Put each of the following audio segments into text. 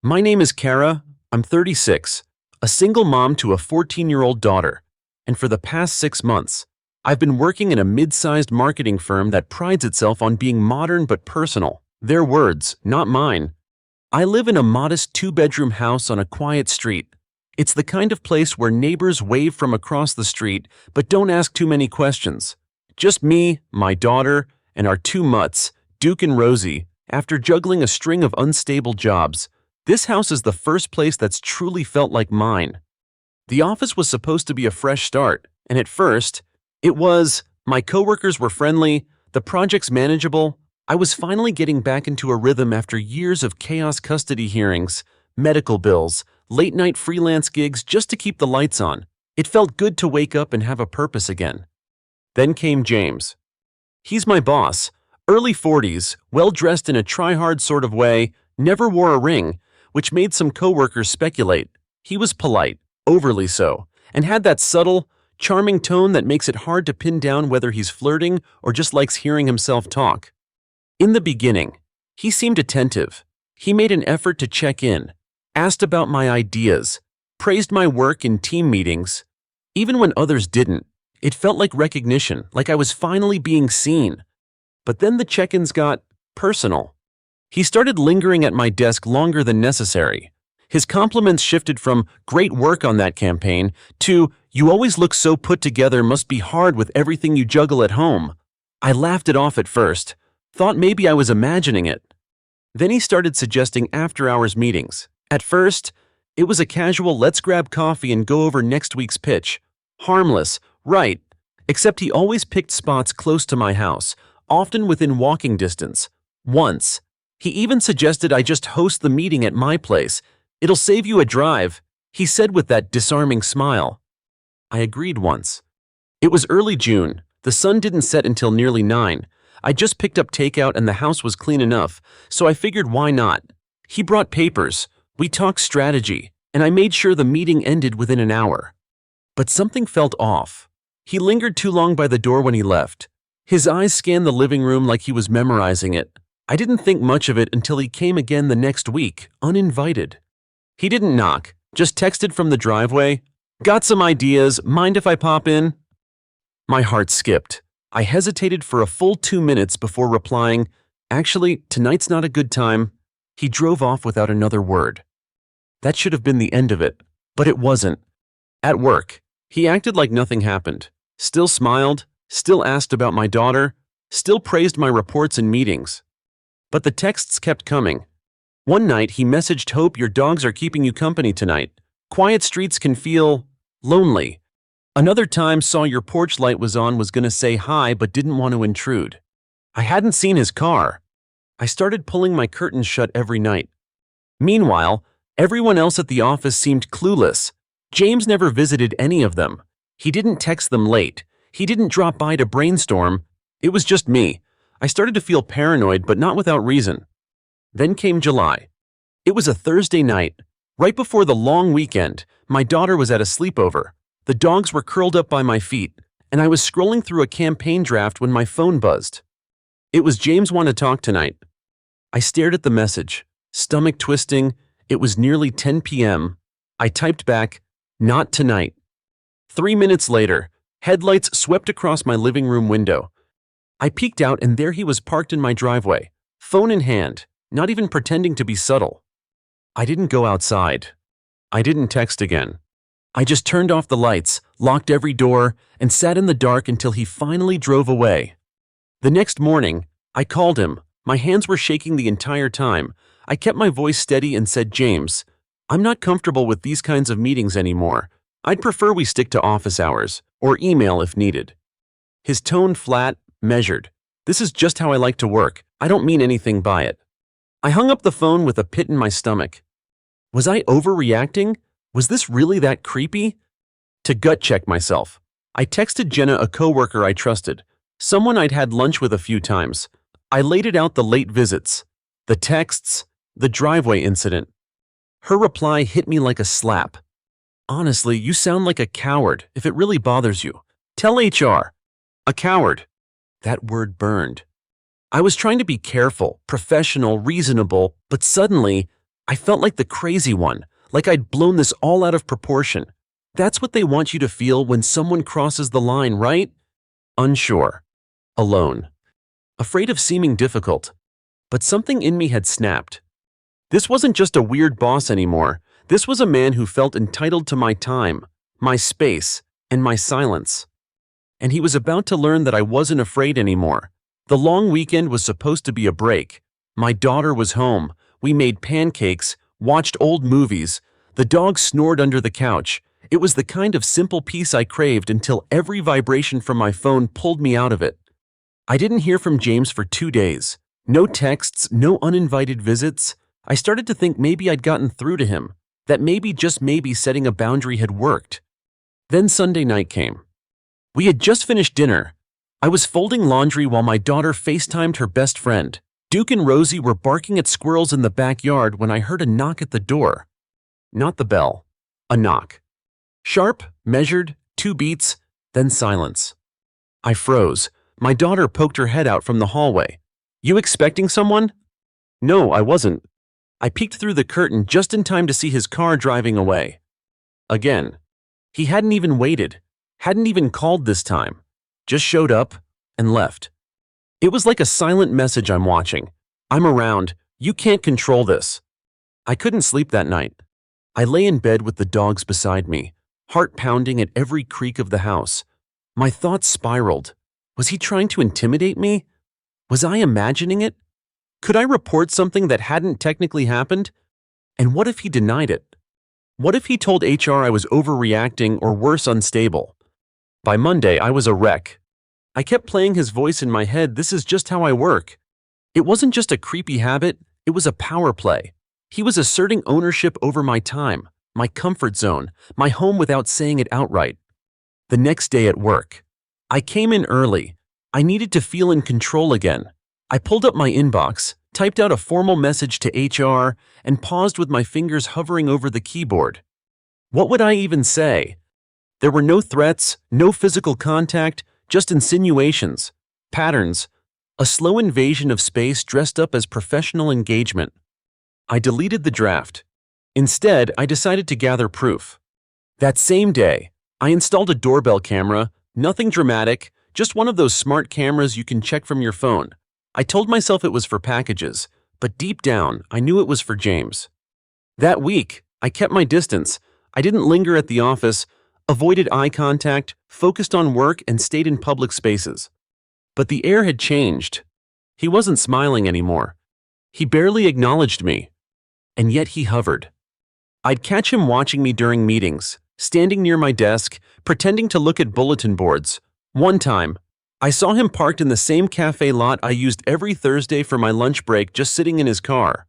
My name is Kara. I'm 36, a single mom to a 14-year-old daughter, and for the past 6 months, I've been working in a mid-sized marketing firm that prides itself on being modern but personal. Their words, not mine. I live in a modest two-bedroom house on a quiet street. It's the kind of place where neighbors wave from across the street but don't ask too many questions. Just me, my daughter, and our two mutts, Duke and Rosie. After juggling a string of unstable jobs, this house is the first place that's truly felt like mine. The office was supposed to be a fresh start, and at first, it was. My coworkers were friendly, the project's manageable. I was finally getting back into a rhythm after years of chaos: custody hearings, medical bills, late-night freelance gigs just to keep the lights on. It felt good to wake up and have a purpose again. Then came James. He's my boss, early 40s, well-dressed in a try-hard sort of way, never wore a ring, which made some coworkers speculate. He was polite, overly so, and had that subtle, charming tone that makes it hard to pin down whether he's flirting or just likes hearing himself talk. In the beginning, he seemed attentive. He made an effort to check in, asked about my ideas, praised my work in team meetings. Even when others didn't, it felt like recognition, like I was finally being seen. But then the check-ins got personal. He started lingering at my desk longer than necessary. His compliments shifted from "great work on that campaign" to "you always look so put together, must be hard with everything you juggle at home." I laughed it off at first, thought maybe I was imagining it. Then he started suggesting after-hours meetings. At first, it was a casual "let's grab coffee and go over next week's pitch." Harmless, right, except he always picked spots close to my house, often within walking distance. Once, he even suggested I just host the meeting at my place. "It'll save you a drive," he said with that disarming smile. I agreed once. It was early June. The sun didn't set until nearly 9. I just picked up takeout and the house was clean enough, so I figured why not. He brought papers, we talked strategy, and I made sure the meeting ended within an hour. But something felt off. He lingered too long by the door when he left. His eyes scanned the living room like he was memorizing it. I didn't think much of it until he came again the next week, uninvited. He didn't knock, just texted from the driveway, "Got some ideas, mind if I pop in?" My heart skipped. I hesitated for a full 2 minutes before replying, "Actually, tonight's not a good time." He drove off without another word. That should have been the end of it, but it wasn't. At work, he acted like nothing happened, still smiled, still asked about my daughter, still praised my reports and meetings. But the texts kept coming. One night he messaged, "Hope your dogs are keeping you company tonight. Quiet streets can feel lonely." Another time, "Saw your porch light was on, was gonna say hi but didn't want to intrude." I hadn't seen his car. I started pulling my curtains shut every night. Meanwhile, everyone else at the office seemed clueless. James never visited any of them. He didn't text them late. He didn't drop by to brainstorm. It was just me. I started to feel paranoid, but not without reason. Then came July. It was a Thursday night. Right before the long weekend, my daughter was at a sleepover. The dogs were curled up by my feet, and I was scrolling through a campaign draft when my phone buzzed. It was "James want to talk tonight." I stared at the message, stomach twisting. It was nearly 10 p.m. I typed back, "Not tonight." 3 minutes later, headlights swept across my living room window. I peeked out and there he was parked in my driveway, phone in hand, not even pretending to be subtle. I didn't go outside. I didn't text again. I just turned off the lights, locked every door, and sat in the dark until he finally drove away. The next morning, I called him. My hands were shaking the entire time. I kept my voice steady and said, "James, I'm not comfortable with these kinds of meetings anymore. I'd prefer we stick to office hours, or email if needed." His tone flat, measured. "This is just how I like to work. I don't mean anything by it." I hung up the phone with a pit in my stomach. Was I overreacting? Was this really that creepy? To gut check myself, I texted Jenna, a coworker I trusted, someone I'd had lunch with a few times. I laid it out: the late visits, the texts, the driveway incident. Her reply hit me like a slap. "Honestly, you sound like a coward. If it really bothers you, tell HR." A coward. That word burned. I was trying to be careful, professional, reasonable, but suddenly, I felt like the crazy one, like I'd blown this all out of proportion. That's what they want you to feel when someone crosses the line, right? Unsure. Alone. Afraid of seeming difficult. But something in me had snapped. This wasn't just a weird boss anymore. This was a man who felt entitled to my time, my space, and my silence. And he was about to learn that I wasn't afraid anymore. The long weekend was supposed to be a break. My daughter was home. We made pancakes, watched old movies. The dog snored under the couch. It was the kind of simple peace I craved until every vibration from my phone pulled me out of it. I didn't hear from James for 2 days. No texts, no uninvited visits. I started to think maybe I'd gotten through to him, that maybe, just maybe, setting a boundary had worked. Then Sunday night came. We had just finished dinner. I was folding laundry while my daughter FaceTimed her best friend. Duke and Rosie were barking at squirrels in the backyard when I heard a knock at the door. Not the bell. A knock. Sharp, measured, 2 beats, then silence. I froze. My daughter poked her head out from the hallway. "You expecting someone?" "No, I wasn't." I peeked through the curtain just in time to see his car driving away. Again. He hadn't even waited, hadn't even called this time, just showed up and left. It was like a silent message I'm watching. I'm around, you can't control this. I couldn't sleep that night. I lay in bed with the dogs beside me, heart pounding at every creak of the house. My thoughts spiraled. Was he trying to intimidate me? Was I imagining it? Could I report something that hadn't technically happened? And what if he denied it? What if he told HR I was overreacting or worse, unstable? By Monday, I was a wreck. I kept playing his voice in my head. This is just how I work. It wasn't just a creepy habit, it was a power play. He was asserting ownership over my time, my comfort zone, my home without saying it outright. The next day at work, I came in early. I needed to feel in control again. I pulled up my inbox, typed out a formal message to HR, and paused with my fingers hovering over the keyboard. What would I even say? There were no threats, no physical contact, just insinuations, patterns, a slow invasion of space dressed up as professional engagement. I deleted the draft. Instead, I decided to gather proof. That same day, I installed a doorbell camera, nothing dramatic, just one of those smart cameras you can check from your phone. I told myself it was for packages, but deep down, I knew it was for James. That week, I kept my distance. I didn't linger at the office, avoided eye contact, focused on work, and stayed in public spaces. But the air had changed. He wasn't smiling anymore. He barely acknowledged me. And yet he hovered. I'd catch him watching me during meetings, standing near my desk, pretending to look at bulletin boards. One time, I saw him parked in the same cafe lot I used every Thursday for my lunch break, just sitting in his car.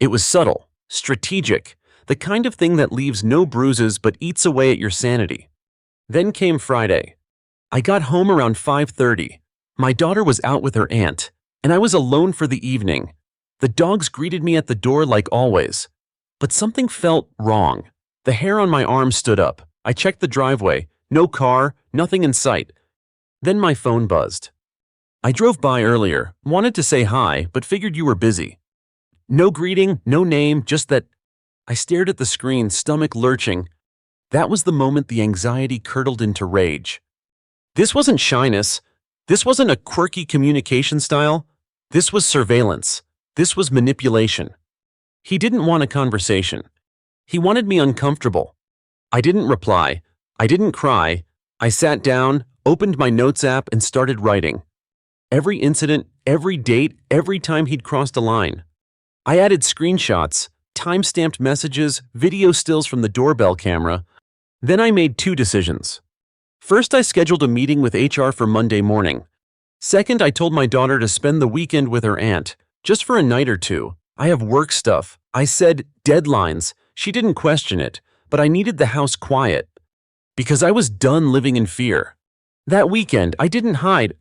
It was subtle, strategic, the kind of thing that leaves no bruises but eats away at your sanity. Then came Friday. I got home around 5:30. My daughter was out with her aunt, and I was alone for the evening. The dogs greeted me at the door like always. But something felt wrong. The hair on my arm stood up. I checked the driveway. No car, nothing in sight. Then my phone buzzed. I drove by earlier, wanted to say hi, but figured you were busy. No greeting, no name, just that. I stared at the screen, stomach lurching. That was the moment the anxiety curdled into rage. This wasn't shyness. This wasn't a quirky communication style. This was surveillance. This was manipulation. He didn't want a conversation. He wanted me uncomfortable. I didn't reply. I didn't cry. I sat down, opened my notes app, and started writing. Every incident, every date, every time he'd crossed a line. I added screenshots, time-stamped messages, video stills from the doorbell camera. Then I made 2 decisions. First, I scheduled a meeting with HR for Monday morning. Second, I told my daughter to spend the weekend with her aunt, just for a night or 2. I have work stuff. I said deadlines. She didn't question it, but I needed the house quiet. Because I was done living in fear. That weekend, I didn't hide.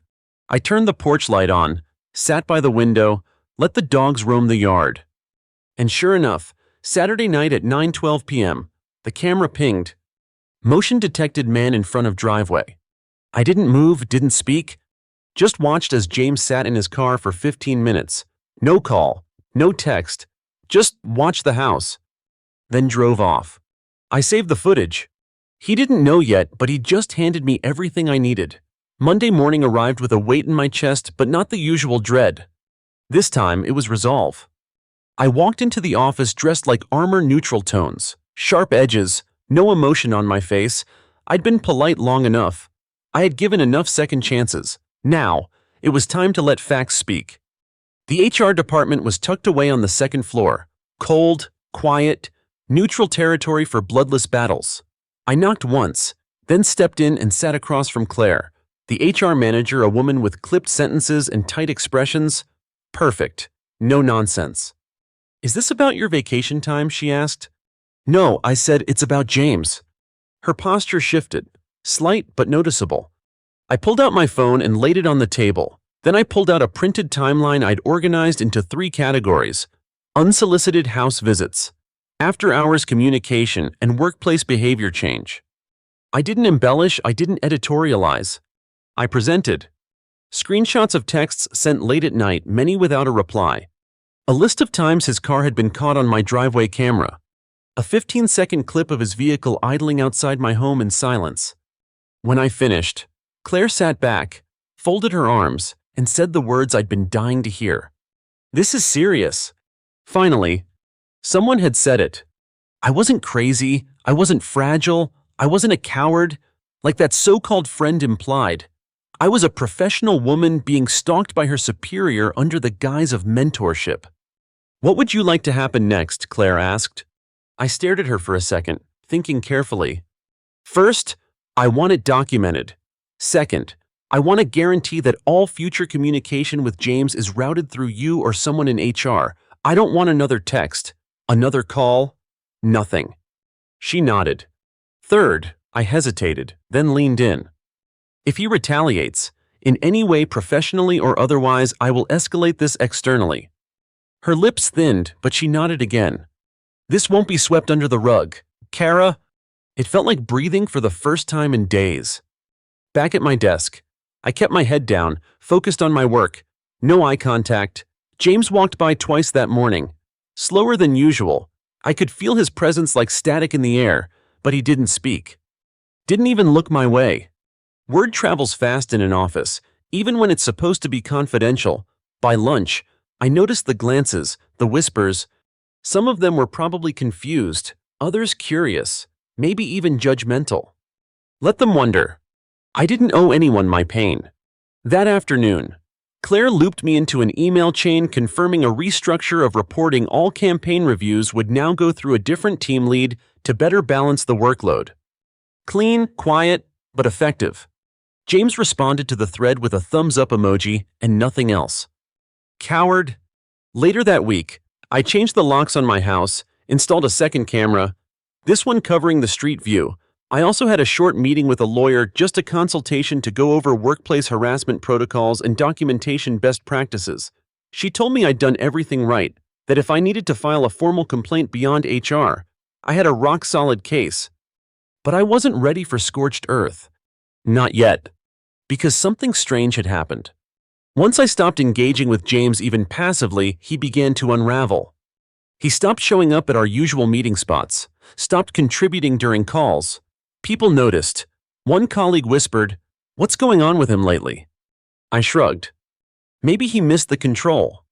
I turned the porch light on, sat by the window, let the dogs roam the yard. And sure enough, Saturday night at 9:12 p.m., the camera pinged. Motion detected, man in front of driveway. I didn't move, didn't speak, just watched as James sat in his car for 15 minutes. No call, no text, Just watch the house. Then drove off. I saved the footage. He didn't know yet, but he just handed me everything I needed. Monday morning arrived with a weight in my chest, but not the usual dread. This time, it was resolve. I walked into the office dressed like armor neutral tones, sharp edges, no emotion on my face. I'd been polite long enough. I had given enough second chances. Now, it was time to let facts speak. The HR department was tucked away on the second floor. Cold, quiet, neutral territory for bloodless battles. I knocked once, then stepped in and sat across from Claire, the HR manager, a woman with clipped sentences and tight expressions. Perfect. No nonsense. "Is this about your vacation time?" she asked. "No," I said, "it's about James." Her posture shifted, slight but noticeable. I pulled out my phone and laid it on the table. Then I pulled out a printed timeline I'd organized into 3 categories: unsolicited house visits, after-hours communication, and workplace behavior change. I didn't embellish, I didn't editorialize. I presented. Screenshots of texts sent late at night, many without a reply. A list of times his car had been caught on my driveway camera. A 15-second clip of his vehicle idling outside my home in silence. When I finished, Claire sat back, folded her arms, and said the words I'd been dying to hear. "This is serious." Finally, someone had said it. I wasn't crazy, I wasn't fragile, I wasn't a coward, like that so-called friend implied. I was a professional woman being stalked by her superior under the guise of mentorship. "What would you like to happen next?" Claire asked. I stared at her for a second, thinking carefully. First, I want it documented. Second, I want to guarantee that all future communication with James is routed through you or someone in HR. I don't want another text, another call, nothing. She nodded. Third, I hesitated, then leaned in. "If he retaliates, in any way professionally or otherwise, I will escalate this externally." Her lips thinned, but she nodded again. "This won't be swept under the rug. Kara." It felt like breathing for the first time in days. Back at my desk, I kept my head down, focused on my work. No eye contact. James walked by twice that morning. Slower than usual. I could feel his presence like static in the air, but he didn't speak. Didn't even look my way. Word travels fast in an office, even when it's supposed to be confidential. By lunch, I noticed the glances, the whispers. Some of them were probably confused, others curious, maybe even judgmental. Let them wonder. I didn't owe anyone my pain. That afternoon, Claire looped me into an email chain confirming a restructure of reporting. All campaign reviews would now go through a different team lead to better balance the workload. Clean, quiet, but effective. James responded to the thread with a thumbs-up emoji and nothing else. Coward. Later that week, I changed the locks on my house, installed a second camera, this one covering the street view. I also had a short meeting with a lawyer, just a consultation to go over workplace harassment protocols and documentation best practices. She told me I'd done everything right, that if I needed to file a formal complaint beyond HR, I had a rock-solid case. But I wasn't ready for scorched earth. Not yet. Because something strange had happened. Once I stopped engaging with James even passively, he began to unravel. He stopped showing up at our usual meeting spots, stopped contributing during calls. People noticed. One colleague whispered, "What's going on with him lately?" I shrugged. Maybe he missed the control.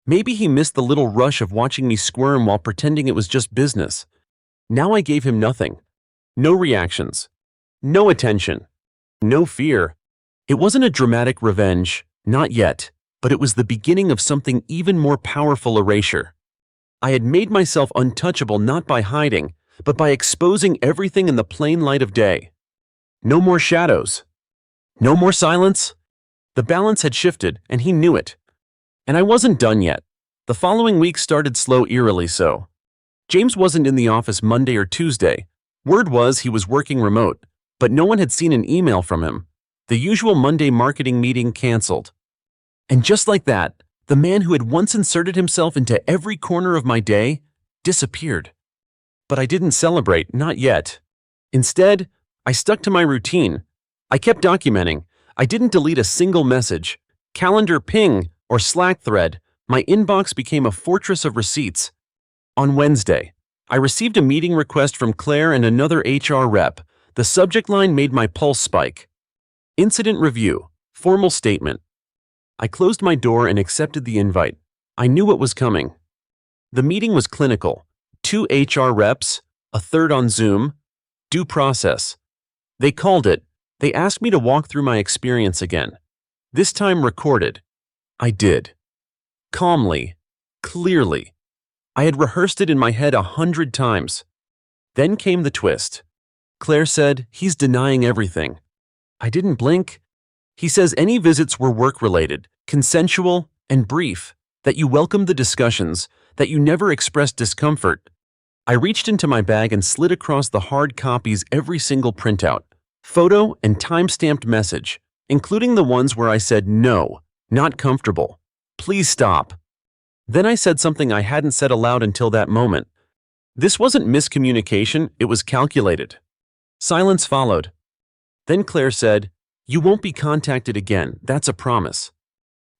Maybe he missed the little rush of watching me squirm while pretending it was just business. Now I gave him nothing. No reactions. No attention. No fear. It wasn't a dramatic revenge. Not yet, but it was the beginning of something even more powerful: erasure. I had made myself untouchable not by hiding, but by exposing everything in the plain light of day. No more shadows. No more silence. The balance had shifted, and he knew it. And I wasn't done yet. The following week started slow, eerily so. James wasn't in the office Monday or Tuesday. Word was he was working remote, but no one had seen an email from him. The usual Monday marketing meeting canceled. And just like that, the man who had once inserted himself into every corner of my day disappeared. But I didn't celebrate, not yet. Instead, I stuck to my routine. I kept documenting. I didn't delete a single message, calendar ping, or Slack thread. My inbox became a fortress of receipts. On Wednesday, I received a meeting request from Claire and another HR rep. The subject line made my pulse spike. Incident review, formal statement. I closed my door and accepted the invite. I knew what was coming. The meeting was clinical. 2 HR reps, a third on Zoom. Due process. They called it. They asked me to walk through my experience again. This time recorded. I did. Calmly. Clearly. I had rehearsed it in my head 100 times. Then came the twist. Claire said, "He's denying everything." I didn't blink. He says any visits were work-related, consensual, and brief, that you welcomed the discussions, that you never expressed discomfort. I reached into my bag and slid across the hard copies every single printout, photo and time-stamped message, including the ones where I said no, not comfortable, please stop. Then I said something I hadn't said aloud until that moment. This wasn't miscommunication, it was calculated. Silence followed. Then Claire said, "You won't be contacted again, that's a promise."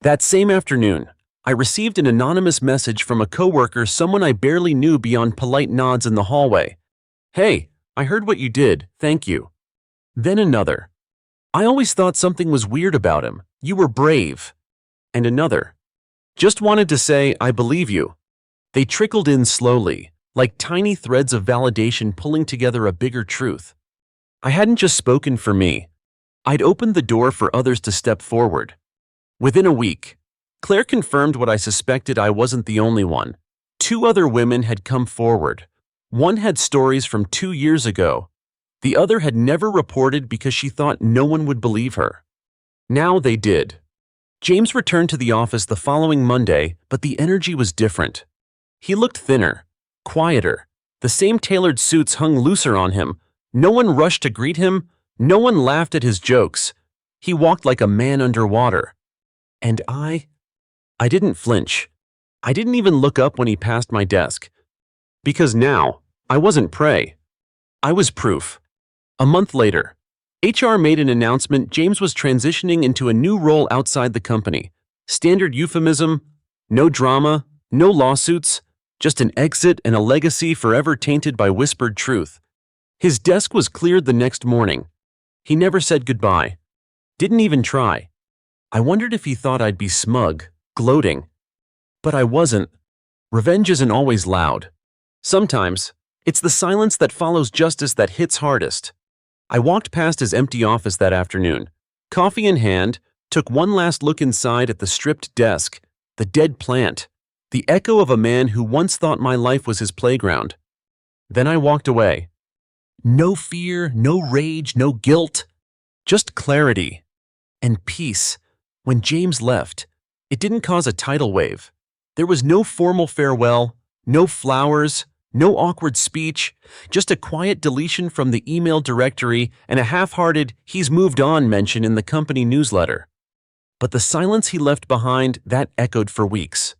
That same afternoon, I received an anonymous message from a coworker, someone I barely knew beyond polite nods in the hallway. "Hey, I heard what you did, thank you." Then another. "I always thought something was weird about him. You were brave." And another. "Just wanted to say, I believe you." They trickled in slowly, like tiny threads of validation pulling together a bigger truth. I hadn't just spoken for me. I'd opened the door for others to step forward. Within a week, Claire confirmed what I suspected. I wasn't the only one. 2 other women had come forward. One had stories from 2 years ago. The other had never reported because she thought no one would believe her. Now they did. James returned to the office the following Monday, but the energy was different. He looked thinner, quieter. The same tailored suits hung looser on him. No one rushed to greet him. No one laughed at his jokes. He walked like a man underwater. And I didn't flinch. I didn't even look up when he passed my desk. Because now, I wasn't prey. I was proof. A month later, HR made an announcement James was transitioning into a new role outside the company. Standard euphemism, no drama, no lawsuits, just an exit and a legacy forever tainted by whispered truth. His desk was cleared the next morning. He never said goodbye. Didn't even try. I wondered if he thought I'd be smug, gloating. But I wasn't. Revenge isn't always loud. Sometimes, it's the silence that follows justice that hits hardest. I walked past his empty office that afternoon, coffee in hand, took one last look inside at the stripped desk, the dead plant, the echo of a man who once thought my life was his playground. Then I walked away. No fear, no rage, no guilt, just clarity and peace. When James left, it didn't cause a tidal wave. There was no formal farewell, no flowers, no awkward speech, just a quiet deletion from the email directory and a half-hearted "he's moved on" mention in the company newsletter. But the silence he left behind, that echoed for weeks.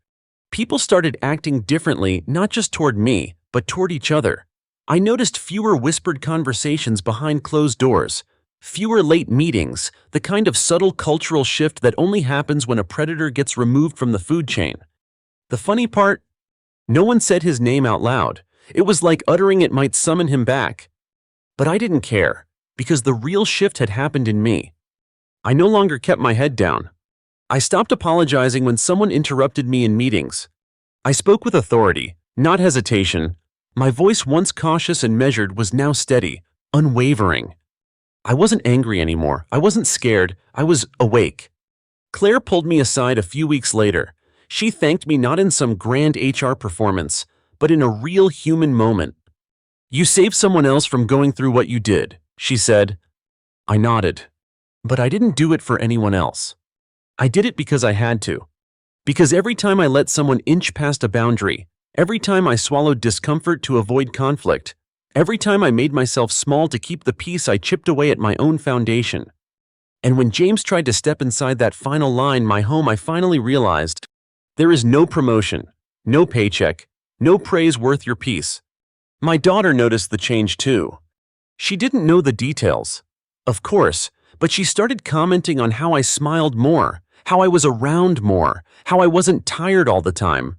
People started acting differently, not just toward me, but toward each other. I noticed fewer whispered conversations behind closed doors, fewer late meetings, the kind of subtle cultural shift that only happens when a predator gets removed from the food chain. The funny part? No one said his name out loud. It was like uttering it might summon him back. But I didn't care, because the real shift had happened in me. I no longer kept my head down. I stopped apologizing when someone interrupted me in meetings. I spoke with authority, not hesitation. My voice, once cautious and measured, was now steady, unwavering. I wasn't angry anymore. I wasn't scared. I was awake. Claire pulled me aside a few weeks later. She thanked me not in some grand HR performance, but in a real human moment. "You saved someone else from going through what you did," she said. I nodded. But I didn't do it for anyone else. I did it because I had to. Because every time I let someone inch past a boundary, every time I swallowed discomfort to avoid conflict, every time I made myself small to keep the peace, I chipped away at my own foundation. And when James tried to step inside that final line, my home, I finally realized there is no promotion, no paycheck, no praise worth your peace. My daughter noticed the change too. She didn't know the details, of course, but she started commenting on how I smiled more, how I was around more, how I wasn't tired all the time.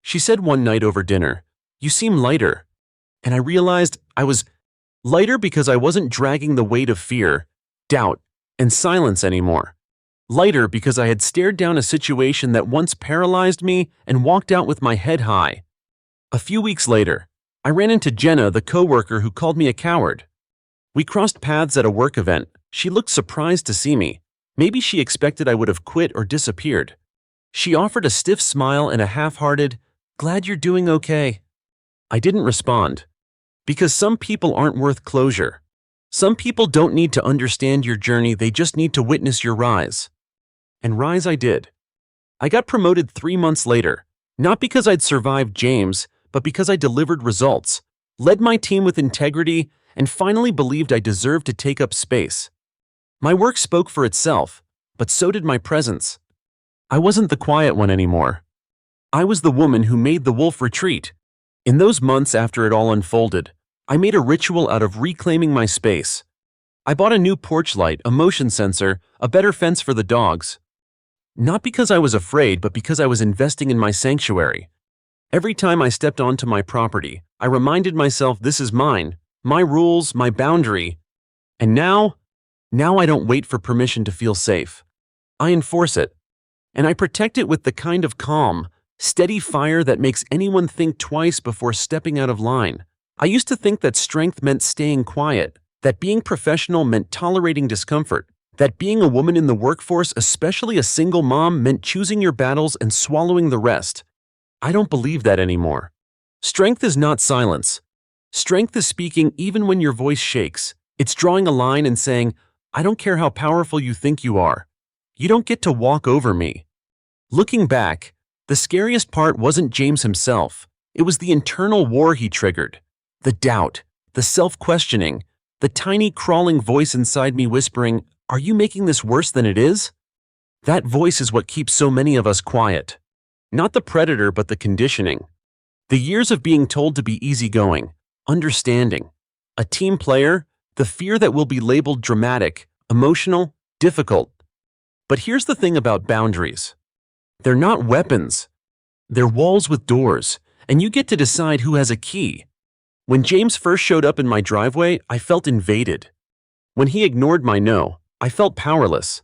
She said one night over dinner, "You seem lighter." And I realized I was lighter because I wasn't dragging the weight of fear, doubt, and silence anymore. Lighter because I had stared down a situation that once paralyzed me and walked out with my head high. A few weeks later, I ran into Jenna, the coworker who called me a coward. We crossed paths at a work event. She looked surprised to see me. Maybe she expected I would have quit or disappeared. She offered a stiff smile and a half-hearted, "Glad you're doing okay." I didn't respond. Because some people aren't worth closure. Some people don't need to understand your journey, they just need to witness your rise. And rise I did. I got promoted 3 months later, not because I'd survived James, but because I delivered results, led my team with integrity, and finally believed I deserved to take up space. My work spoke for itself, but so did my presence. I wasn't the quiet one anymore. I was the woman who made the wolf retreat. In those months after it all unfolded, I made a ritual out of reclaiming my space. I bought a new porch light, a motion sensor, a better fence for the dogs. Not because I was afraid, but because I was investing in my sanctuary. Every time I stepped onto my property, I reminded myself this is mine, my rules, my boundary. And now I don't wait for permission to feel safe. I enforce it. And I protect it with the kind of calm, steady fire that makes anyone think twice before stepping out of line. I used to think that strength meant staying quiet, that being professional meant tolerating discomfort, that being a woman in the workforce, especially a single mom, meant choosing your battles and swallowing the rest. I don't believe that anymore. Strength is not silence. Strength is speaking even when your voice shakes. It's drawing a line and saying, "I don't care how powerful you think you are. You don't get to walk over me." Looking back, the scariest part wasn't James himself. It was the internal war he triggered. The doubt, the self-questioning, the tiny crawling voice inside me whispering, "Are you making this worse than it is?" That voice is what keeps so many of us quiet. Not the predator, but the conditioning. The years of being told to be easygoing, understanding, a team player, the fear that we'll be labeled dramatic, emotional, difficult. But here's the thing about boundaries. They're not weapons. They're walls with doors, and you get to decide who has a key. When James first showed up in my driveway, I felt invaded. When he ignored my no, I felt powerless.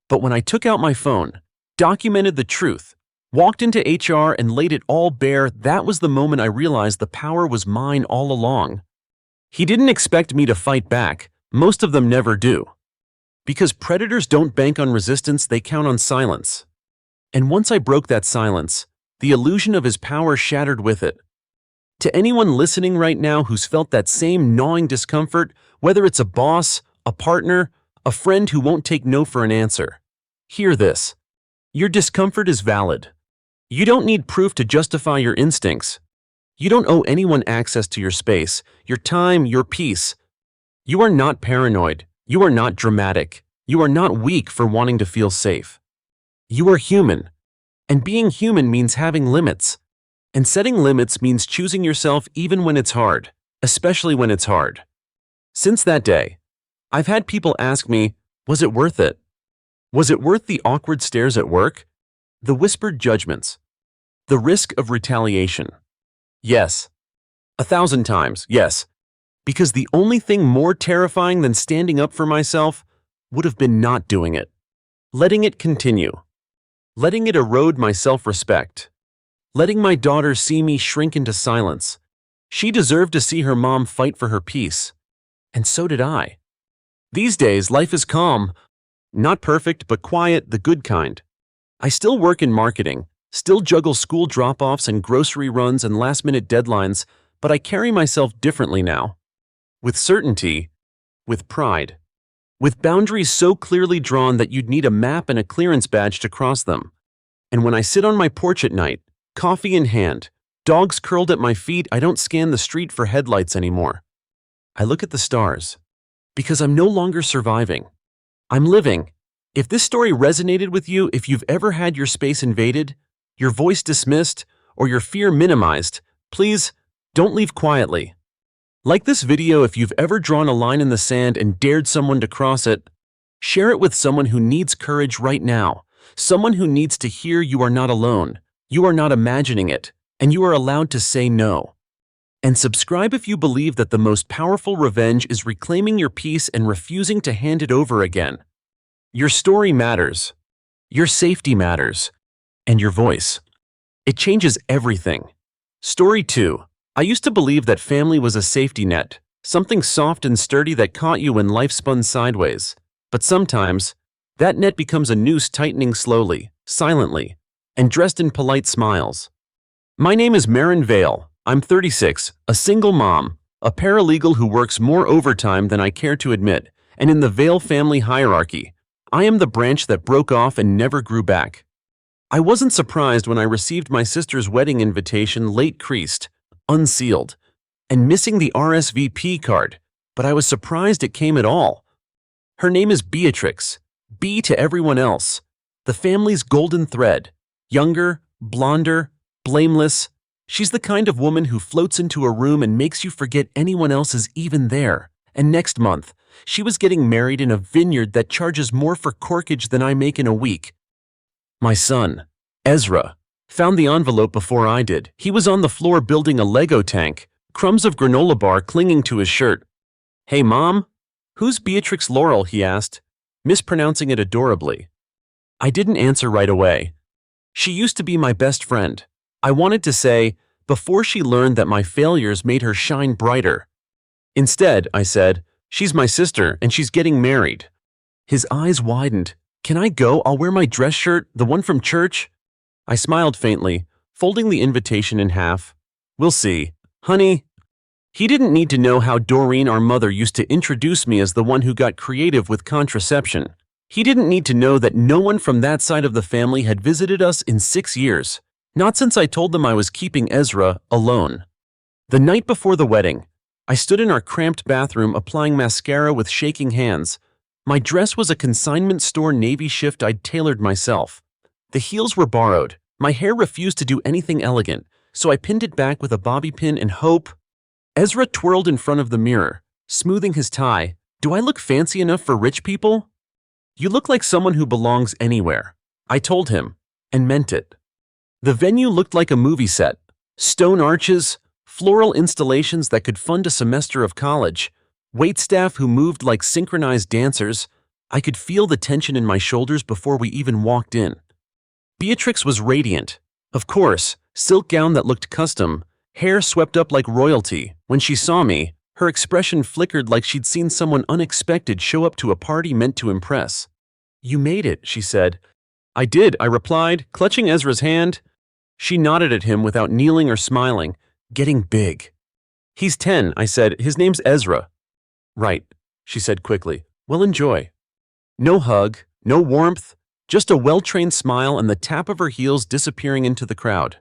But when I took out my phone, documented the truth, walked into HR and laid it all bare, that was the moment I realized the power was mine all along. He didn't expect me to fight back. Most of them never do. Because predators don't bank on resistance, they count on silence. And once I broke that silence, the illusion of his power shattered with it. To anyone listening right now who's felt that same gnawing discomfort, whether it's a boss, a partner, a friend who won't take no for an answer, hear this. Your discomfort is valid. You don't need proof to justify your instincts. You don't owe anyone access to your space, your time, your peace. You are not paranoid. You are not dramatic. You are not weak for wanting to feel safe. You are human. And being human means having limits. And setting limits means choosing yourself even when it's hard, especially when it's hard. Since that day, I've had people ask me, was it worth it? Was it worth the awkward stares at work? The whispered judgments? The risk of retaliation? Yes. 1,000 times, yes. Because the only thing more terrifying than standing up for myself would have been not doing it. Letting it continue. Letting it erode my self-respect. Letting my daughter see me shrink into silence. She deserved to see her mom fight for her peace. And so did I. These days, life is calm. Not perfect, but quiet, the good kind. I still work in marketing, still juggle school drop-offs and grocery runs and last-minute deadlines, but I carry myself differently now. With certainty, with pride. With boundaries so clearly drawn that you'd need a map and a clearance badge to cross them. And when I sit on my porch at night, coffee in hand, dogs curled at my feet, I don't scan the street for headlights anymore. I look at the stars. Because I'm no longer surviving. I'm living. If this story resonated with you, if you've ever had your space invaded, your voice dismissed, or your fear minimized, please don't leave quietly. Like this video if you've ever drawn a line in the sand and dared someone to cross it. Share it with someone who needs courage right now, someone who needs to hear you are not alone, you are not imagining it, and you are allowed to say no. And subscribe if you believe that the most powerful revenge is reclaiming your peace and refusing to hand it over again. Your story matters. Your safety matters. And your voice. It changes everything. Story 2. I used to believe that family was a safety net, something soft and sturdy that caught you when life spun sideways. But sometimes, that net becomes a noose tightening slowly, silently, and dressed in polite smiles. My name is Marin Vale. I'm 36, a single mom, a paralegal who works more overtime than I care to admit, and in the Vale family hierarchy, I am the branch that broke off and never grew back. I wasn't surprised when I received my sister's wedding invitation late creased, unsealed, and missing the RSVP card, but I was surprised it came at all. Her name is Beatrix, B to everyone else, the family's golden thread, younger, blonder, blameless. She's the kind of woman who floats into a room and makes you forget anyone else is even there. And next month, she was getting married in a vineyard that charges more for corkage than I make in a week. My son, Ezra, found the envelope before I did. He was on the floor building a Lego tank, crumbs of granola bar clinging to his shirt. "Hey, Mom? Who's Beatrix Laurel?" he asked, mispronouncing it adorably. I didn't answer right away. She used to be my best friend. I wanted to say, before she learned that my failures made her shine brighter. Instead, I said, "She's my sister and she's getting married." His eyes widened. "Can I go? I'll wear my dress shirt, the one from church." I smiled faintly, folding the invitation in half. "We'll see. Honey." He didn't need to know how Doreen, our mother, used to introduce me as the one who got creative with contraception. He didn't need to know that no one from that side of the family had visited us in 6 years. Not since I told them I was keeping Ezra alone. The night before the wedding, I stood in our cramped bathroom applying mascara with shaking hands. My dress was a consignment store navy shift I'd tailored myself. The heels were borrowed. My hair refused to do anything elegant, so I pinned it back with a bobby pin and hope. Ezra twirled in front of the mirror, smoothing his tie. "Do I look fancy enough for rich people?" "You look like someone who belongs anywhere," I told him, and meant it. The venue looked like a movie set. Stone arches, floral installations that could fund a semester of college, waitstaff who moved like synchronized dancers. I could feel the tension in my shoulders before we even walked in. Beatrix was radiant. Of course, silk gown that looked custom, hair swept up like royalty. When she saw me, her expression flickered like she'd seen someone unexpected show up to a party meant to impress. "You made it," she said. "I did," I replied, clutching Ezra's hand. She nodded at him without kneeling or smiling. "Getting big." "He's 10, I said. "His name's Ezra." "Right," she said quickly. "Well, enjoy." No hug, no warmth, just a well-trained smile and the tap of her heels disappearing into the crowd.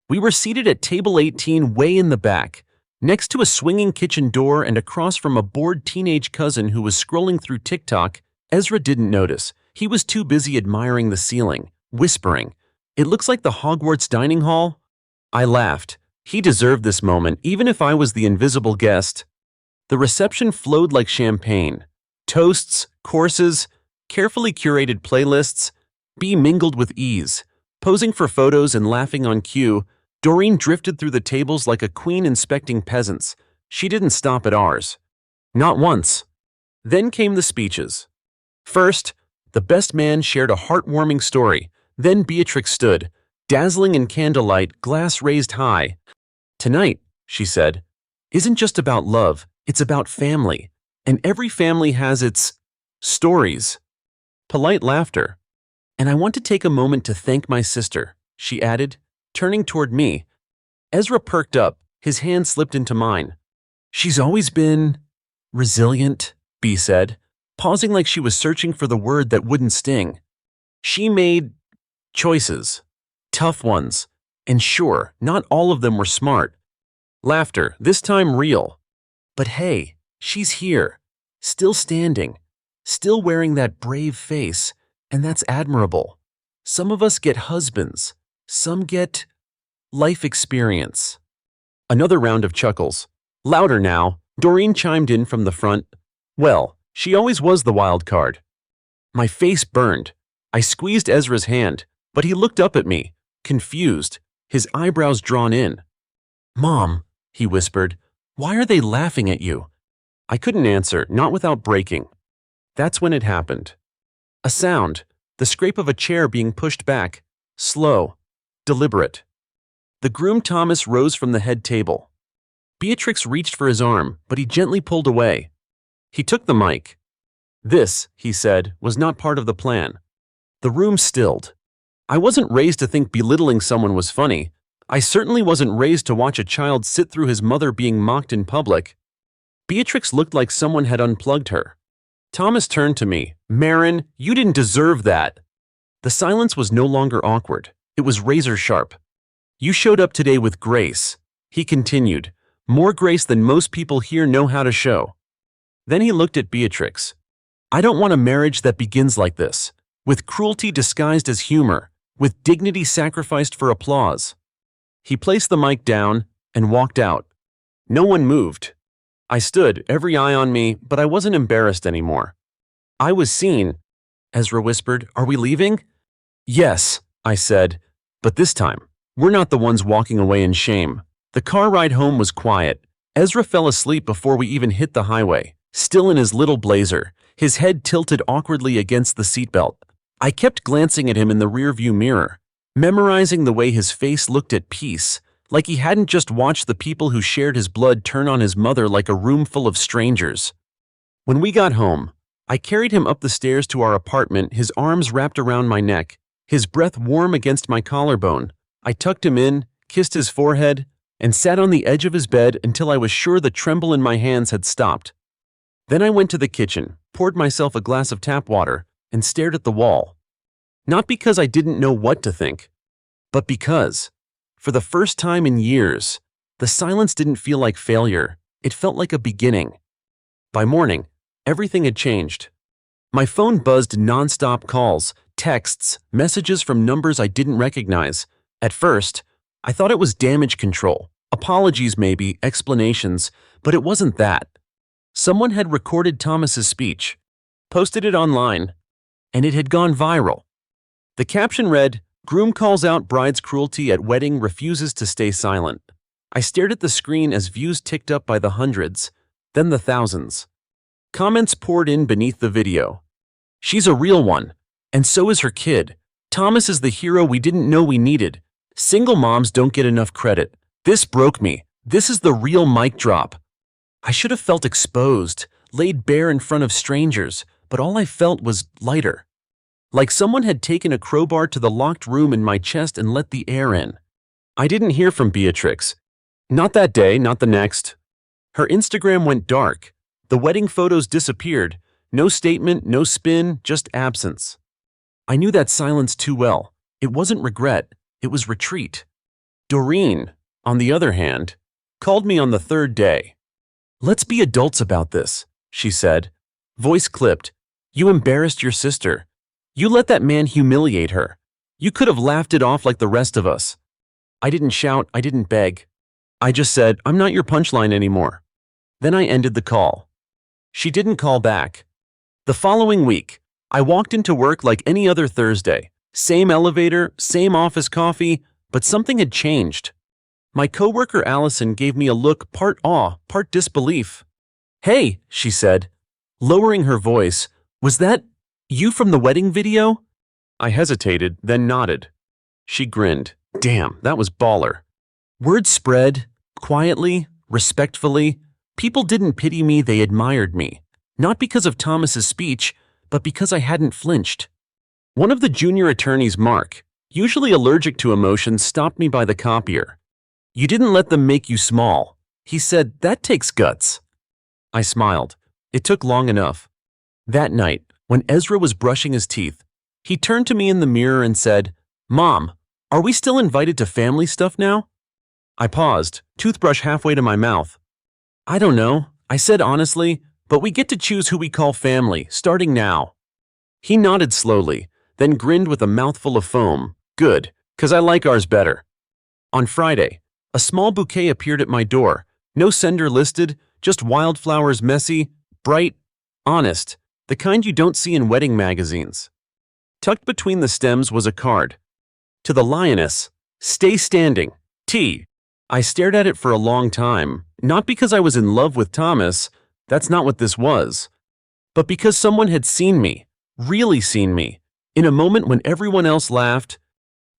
We were seated at table 18 way in the back, next to a swinging kitchen door and across from a bored teenage cousin who was scrolling through TikTok. Ezra didn't notice. He was too busy admiring the ceiling, whispering, "It looks like the Hogwarts dining hall." I laughed. He deserved this moment, even if I was the invisible guest. The reception flowed like champagne. Toasts, courses, carefully curated playlists. B mingled with ease. Posing for photos and laughing on cue, Doreen drifted through the tables like a queen inspecting peasants. She didn't stop at ours. Not once. Then came the speeches. First, the best man shared a heartwarming story. Then Beatrix stood, dazzling in candlelight, glass raised high. "Tonight," she said, "isn't just about love, it's about family. And every family has its stories." Polite laughter. "And I want to take a moment to thank my sister," she added, turning toward me. Ezra perked up, his hand slipped into mine. "She's always been resilient," B said, pausing like she was searching for the word that wouldn't sting. "She made choices, tough ones, and sure, not all of them were smart." Laughter, this time real. "But hey, she's here, still standing, still wearing that brave face, and that's admirable. Some of us get husbands, some get life experience." Another round of chuckles. Louder now, Doreen chimed in from the front. "Well, she always was the wild card." My face burned. I squeezed Ezra's hand, but he looked up at me, confused, his eyebrows drawn in. "Mom, he whispered. "Why are they laughing at you?" I couldn't answer, not without breaking. That's when it happened. A sound, the scrape of a chair being pushed back, slow, deliberate. The groom Thomas rose from the head table. Beatrix reached for his arm, but he gently pulled away. He took the mic. "This," he said, "was not part of the plan." The room stilled. I wasn't raised to think belittling someone was funny. I certainly wasn't raised to watch a child sit through his mother being mocked in public. Beatrix looked like someone had unplugged her. Thomas turned to me. "Marin, you didn't deserve that." The silence was no longer awkward. It was razor sharp. "You showed up today with grace," he continued. "More grace than most people here know how to show." Then he looked at Beatrix. "I don't want a marriage that begins like this, with cruelty disguised as humor, with dignity sacrificed for applause." He placed the mic down and walked out. No one moved. I stood, every eye on me, but I wasn't embarrassed anymore. "I was seen," Ezra whispered. "Are we leaving?" "Yes," I said, "but this time, we're not the ones walking away in shame." The car ride home was quiet. Ezra fell asleep before we even hit the highway, still in his little blazer, his head tilted awkwardly against the seatbelt. I kept glancing at him in the rearview mirror, memorizing the way his face looked at peace, like he hadn't just watched the people who shared his blood turn on his mother like a room full of strangers. When we got home, I carried him up the stairs to our apartment, his arms wrapped around my neck, his breath warm against my collarbone. I tucked him in, kissed his forehead, and sat on the edge of his bed until I was sure the tremble in my hands had stopped. Then I went to the kitchen, poured myself a glass of tap water, and stared at the wall. Not because I didn't know what to think, but because, for the first time in years, the silence didn't feel like failure. It felt like a beginning. By morning, everything had changed. My phone buzzed nonstop calls, texts, messages from numbers I didn't recognize. At first, I thought it was damage control, apologies maybe, explanations, but it wasn't that. Someone had recorded Thomas's speech, posted it online, and it had gone viral. The caption read, "Groom calls out bride's cruelty at wedding, refuses to stay silent." I stared at the screen as views ticked up by the hundreds, then the thousands. Comments poured in beneath the video. "She's a real one, and so is her kid. Thomas is the hero we didn't know we needed. Single moms don't get enough credit. This broke me. This is the real mic drop." I should have felt exposed, laid bare in front of strangers, but all I felt was lighter. Like someone had taken a crowbar to the locked room in my chest and let the air in. I didn't hear from Beatrix. Not that day, not the next. Her Instagram went dark. The wedding photos disappeared. No statement, no spin, just absence. I knew that silence too well. It wasn't regret, it was retreat. Doreen, on the other hand, called me on the third day. "Let's be adults about this," she said. Voice clipped. "You embarrassed your sister. You let that man humiliate her. You could have laughed it off like the rest of us." I didn't shout, I didn't beg. I just said, "I'm not your punchline anymore." Then I ended the call. She didn't call back. The following week, I walked into work like any other Thursday. Same elevator, same office coffee, but something had changed. My coworker Allison gave me a look, part awe, part disbelief. "Hey," she said, lowering her voice, "was that you from the wedding video?" I hesitated, then nodded. She grinned. Damn, that was baller. Word spread, quietly, respectfully. People didn't pity me, they admired me. Not because of Thomas's speech, but because I hadn't flinched. One of the junior attorneys, Mark, usually allergic to emotions, stopped me by the copier. "You didn't let them make you small," he said. "That takes guts." I smiled. It took long enough. That night, when Ezra was brushing his teeth, he turned to me in the mirror and said, "Mom, are we still invited to family stuff now?" I paused, toothbrush halfway to my mouth. "I don't know," I said honestly, "but we get to choose who we call family, starting now." He nodded slowly, then grinned with a mouthful of foam. "Good, 'cause I like ours better." On Friday, a small bouquet appeared at my door. No sender listed, just wildflowers, messy, bright, honest, the kind you don't see in wedding magazines. Tucked between the stems was a card. "To the lioness, stay standing, T." I stared at it for a long time, not because I was in love with Thomas, that's not what this was, but because someone had seen me, really seen me, in a moment when everyone else laughed.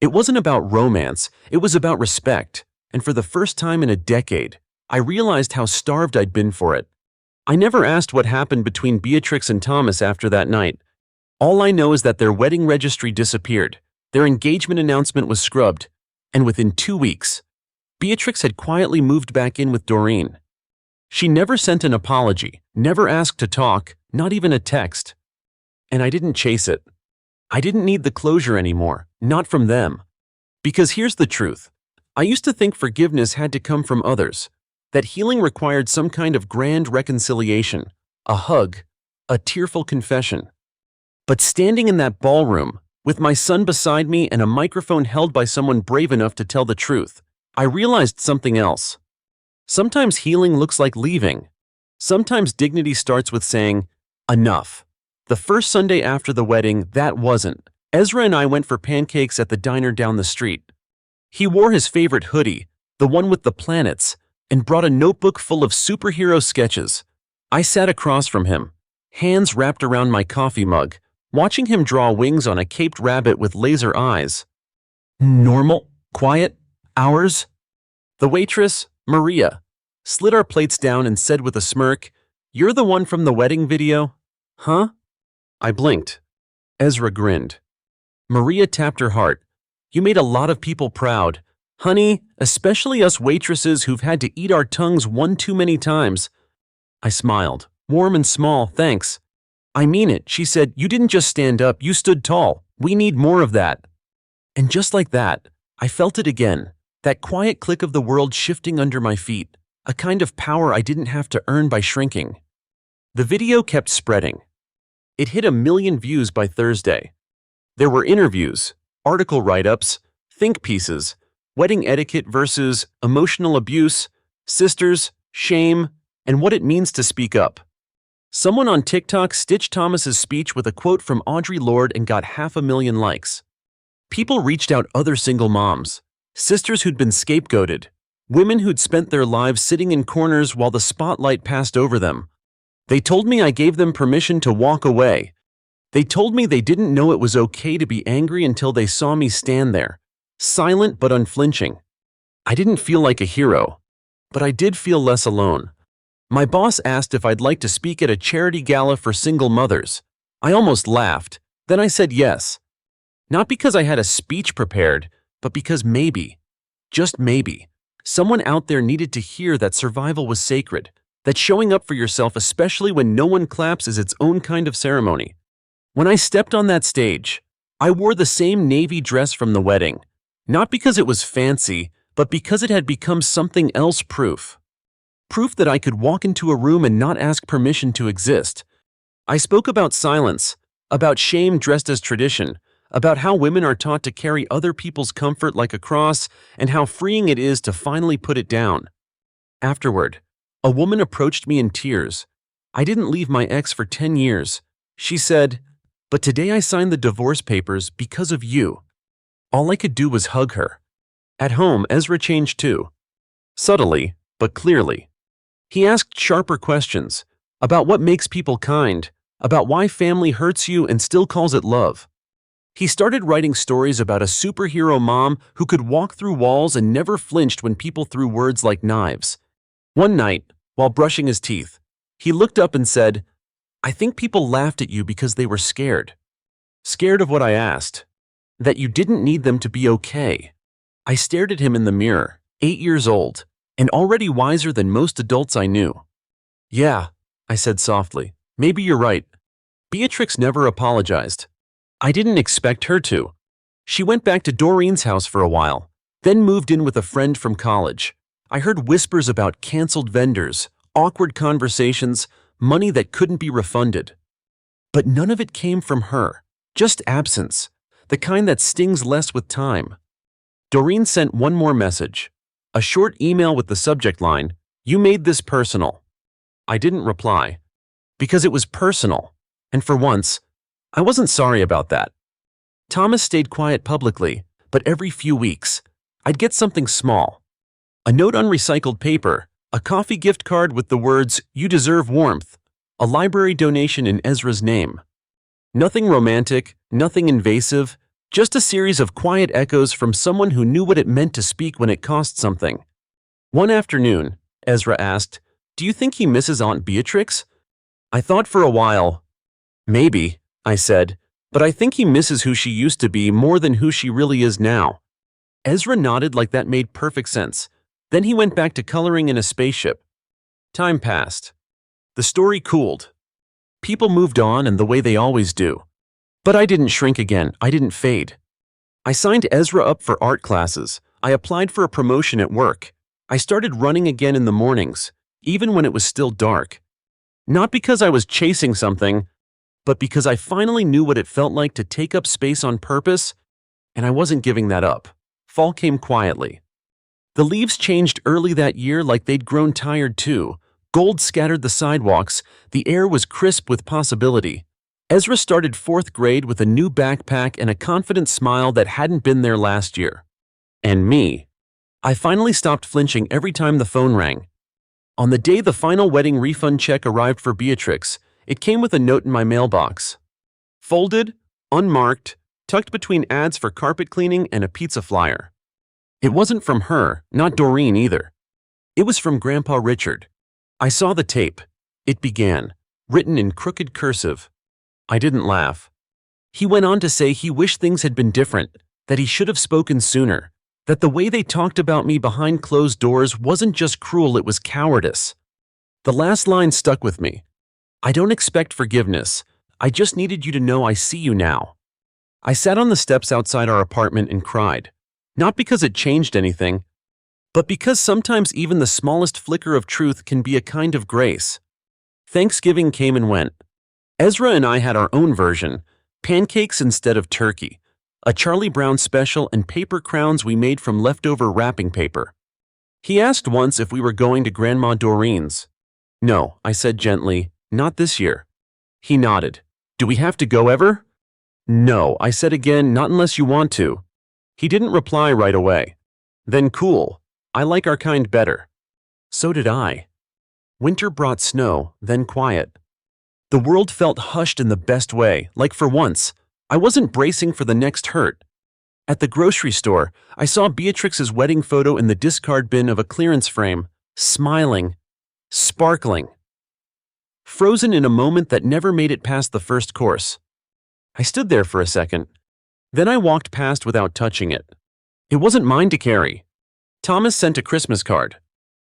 It wasn't about romance, it was about respect, and for the first time in a decade, I realized how starved I'd been for it. I never asked what happened between Beatrix and Thomas after that night. All I know is that their wedding registry disappeared, their engagement announcement was scrubbed, and within 2 weeks, Beatrix had quietly moved back in with Doreen. She never sent an apology, never asked to talk, not even a text. And I didn't chase it. I didn't need the closure anymore, not from them. Because here's the truth. I used to think forgiveness had to come from others, that healing required some kind of grand reconciliation, a hug, a tearful confession. But standing in that ballroom, with my son beside me and a microphone held by someone brave enough to tell the truth, I realized something else. Sometimes healing looks like leaving. Sometimes dignity starts with saying, enough. The first Sunday after the wedding, that wasn't. Ezra and I went for pancakes at the diner down the street. He wore his favorite hoodie, the one with the planets, and brought a notebook full of superhero sketches. I sat across from him, hands wrapped around my coffee mug, watching him draw wings on a caped rabbit with laser eyes. Normal, quiet, ours. The waitress, Maria, slid our plates down and said with a smirk, "You're the one from the wedding video?" Huh? I blinked. Ezra grinned. Maria tapped her heart. "You made a lot of people proud. Honey, especially us waitresses who've had to eat our tongues one too many times." I smiled. "Warm and small, thanks." "I mean it," she said. "You didn't just stand up, you stood tall. We need more of that." And just like that, I felt it again. That quiet click of the world shifting under my feet. A kind of power I didn't have to earn by shrinking. The video kept spreading. It hit 1 million views by Thursday. There were interviews, article write-ups, think pieces, wedding etiquette versus emotional abuse, sisters, shame, and what it means to speak up. Someone on TikTok stitched Thomas's speech with a quote from Audre Lorde and got 500,000 likes. People reached out other single moms, sisters who'd been scapegoated, women who'd spent their lives sitting in corners while the spotlight passed over them. They told me I gave them permission to walk away. They told me they didn't know it was okay to be angry until they saw me stand there, silent but unflinching. I didn't feel like a hero, but I did feel less alone. My boss asked if I'd like to speak at a charity gala for single mothers. I almost laughed. Then I said yes. Not because I had a speech prepared, but because maybe, just maybe, someone out there needed to hear that survival was sacred, that showing up for yourself, especially when no one claps, is its own kind of ceremony. When I stepped on that stage, I wore the same navy dress from the wedding, not because it was fancy, but because it had become something else. Proof that I could walk into a room and not ask permission to exist. I spoke about silence, about shame dressed as tradition, about how women are taught to carry other people's comfort like a cross, and how freeing it is to finally put it down. Afterward, a woman approached me in tears. I didn't leave my ex for 10 years. She said, "But today I signed the divorce papers because of you." All I could do was hug her. At home, Ezra changed too. Subtly, but clearly. He asked sharper questions about what makes people kind, about why family hurts you and still calls it love. He started writing stories about a superhero mom who could walk through walls and never flinched when people threw words like knives. One night, while brushing his teeth, he looked up and said, "I think people laughed at you because they were scared." Scared of what I asked? That you didn't need them to be okay. I stared at him in the mirror, 8 years old, and already wiser than most adults I knew. "Yeah," I said softly, "maybe you're right." Beatrix never apologized. I didn't expect her to. She went back to Doreen's house for a while, then moved in with a friend from college. I heard whispers about canceled vendors, awkward conversations, money that couldn't be refunded. But none of it came from her, just absence, the kind that stings less with time. Doreen sent one more message, a short email with the subject line, "You made this personal." I didn't reply, because it was personal, and for once, I wasn't sorry about that. Thomas stayed quiet publicly, but every few weeks, I'd get something small. A note on recycled paper, a coffee gift card with the words, "You deserve warmth," a library donation in Ezra's name. Nothing romantic, nothing invasive, just a series of quiet echoes from someone who knew what it meant to speak when it cost something. One afternoon, Ezra asked, "Do you think he misses Aunt Beatrix?" I thought for a while. "Maybe," I said, "but I think he misses who she used to be more than who she really is now." Ezra nodded like that made perfect sense. Then he went back to coloring in a spaceship. Time passed. The story cooled. People moved on and the way they always do. But I didn't shrink again. I didn't fade. I signed Ezra up for art classes. I applied for a promotion at work. I started running again in the mornings, even when it was still dark. Not because I was chasing something, but because I finally knew what it felt like to take up space on purpose, and I wasn't giving that up. Fall came quietly. The leaves changed early that year like they'd grown tired too. Gold scattered the sidewalks. The air was crisp with possibility. Ezra started fourth grade with a new backpack and a confident smile that hadn't been there last year. And me. I finally stopped flinching every time the phone rang. On the day the final wedding refund check arrived for Beatrix, it came with a note in my mailbox. Folded, unmarked, tucked between ads for carpet cleaning and a pizza flyer. It wasn't from her, not Doreen either. It was from Grandpa Richard. I saw the tape. It began, written in crooked cursive. I didn't laugh. He went on to say he wished things had been different, that he should have spoken sooner, that the way they talked about me behind closed doors wasn't just cruel, it was cowardice. The last line stuck with me. I don't expect forgiveness. I just needed you to know I see you now. I sat on the steps outside our apartment and cried. Not because it changed anything, but because sometimes even the smallest flicker of truth can be a kind of grace. Thanksgiving came and went. Ezra and I had our own version, pancakes instead of turkey, a Charlie Brown special and paper crowns we made from leftover wrapping paper. He asked once if we were going to Grandma Doreen's. No, I said gently, not this year. He nodded. Do we have to go ever? No, I said again, not unless you want to. He didn't reply right away. Then cool, I like our kind better. So did I. Winter brought snow, then quiet. The world felt hushed in the best way, like for once, I wasn't bracing for the next hurt. At the grocery store, I saw Beatrix's wedding photo in the discard bin of a clearance frame, smiling, sparkling. Frozen in a moment that never made it past the first course. I stood there for a second. Then I walked past without touching it. It wasn't mine to carry. Thomas sent a Christmas card.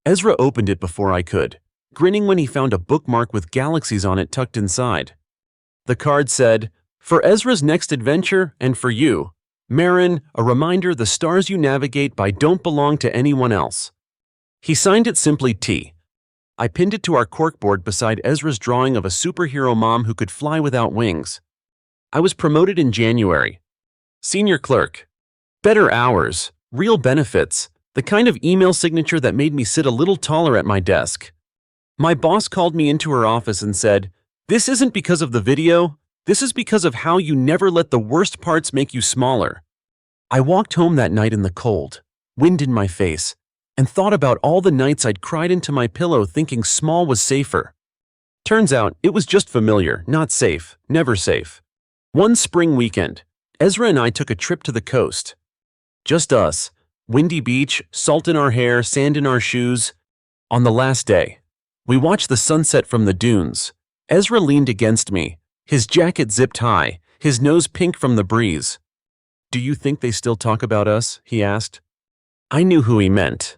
Ezra opened it before I could, grinning when he found a bookmark with galaxies on it tucked inside. The card said, "For Ezra's next adventure and for you, Marin, a reminder the stars you navigate by don't belong to anyone else." He signed it simply T. I pinned it to our corkboard beside Ezra's drawing of a superhero mom who could fly without wings. I was promoted in January. Senior clerk. Better hours, real benefits, the kind of email signature that made me sit a little taller at my desk. My boss called me into her office and said, "This isn't because of the video, this is because of how you never let the worst parts make you smaller." I walked home that night in the cold, wind in my face, and thought about all the nights I'd cried into my pillow thinking small was safer. Turns out it was just familiar, not safe, never safe. One spring weekend, Ezra and I took a trip to the coast. Just us, windy beach, salt in our hair, sand in our shoes. On the last day, we watched the sunset from the dunes. Ezra leaned against me, his jacket zipped high, his nose pink from the breeze. "Do you think they still talk about us?" he asked. I knew who he meant.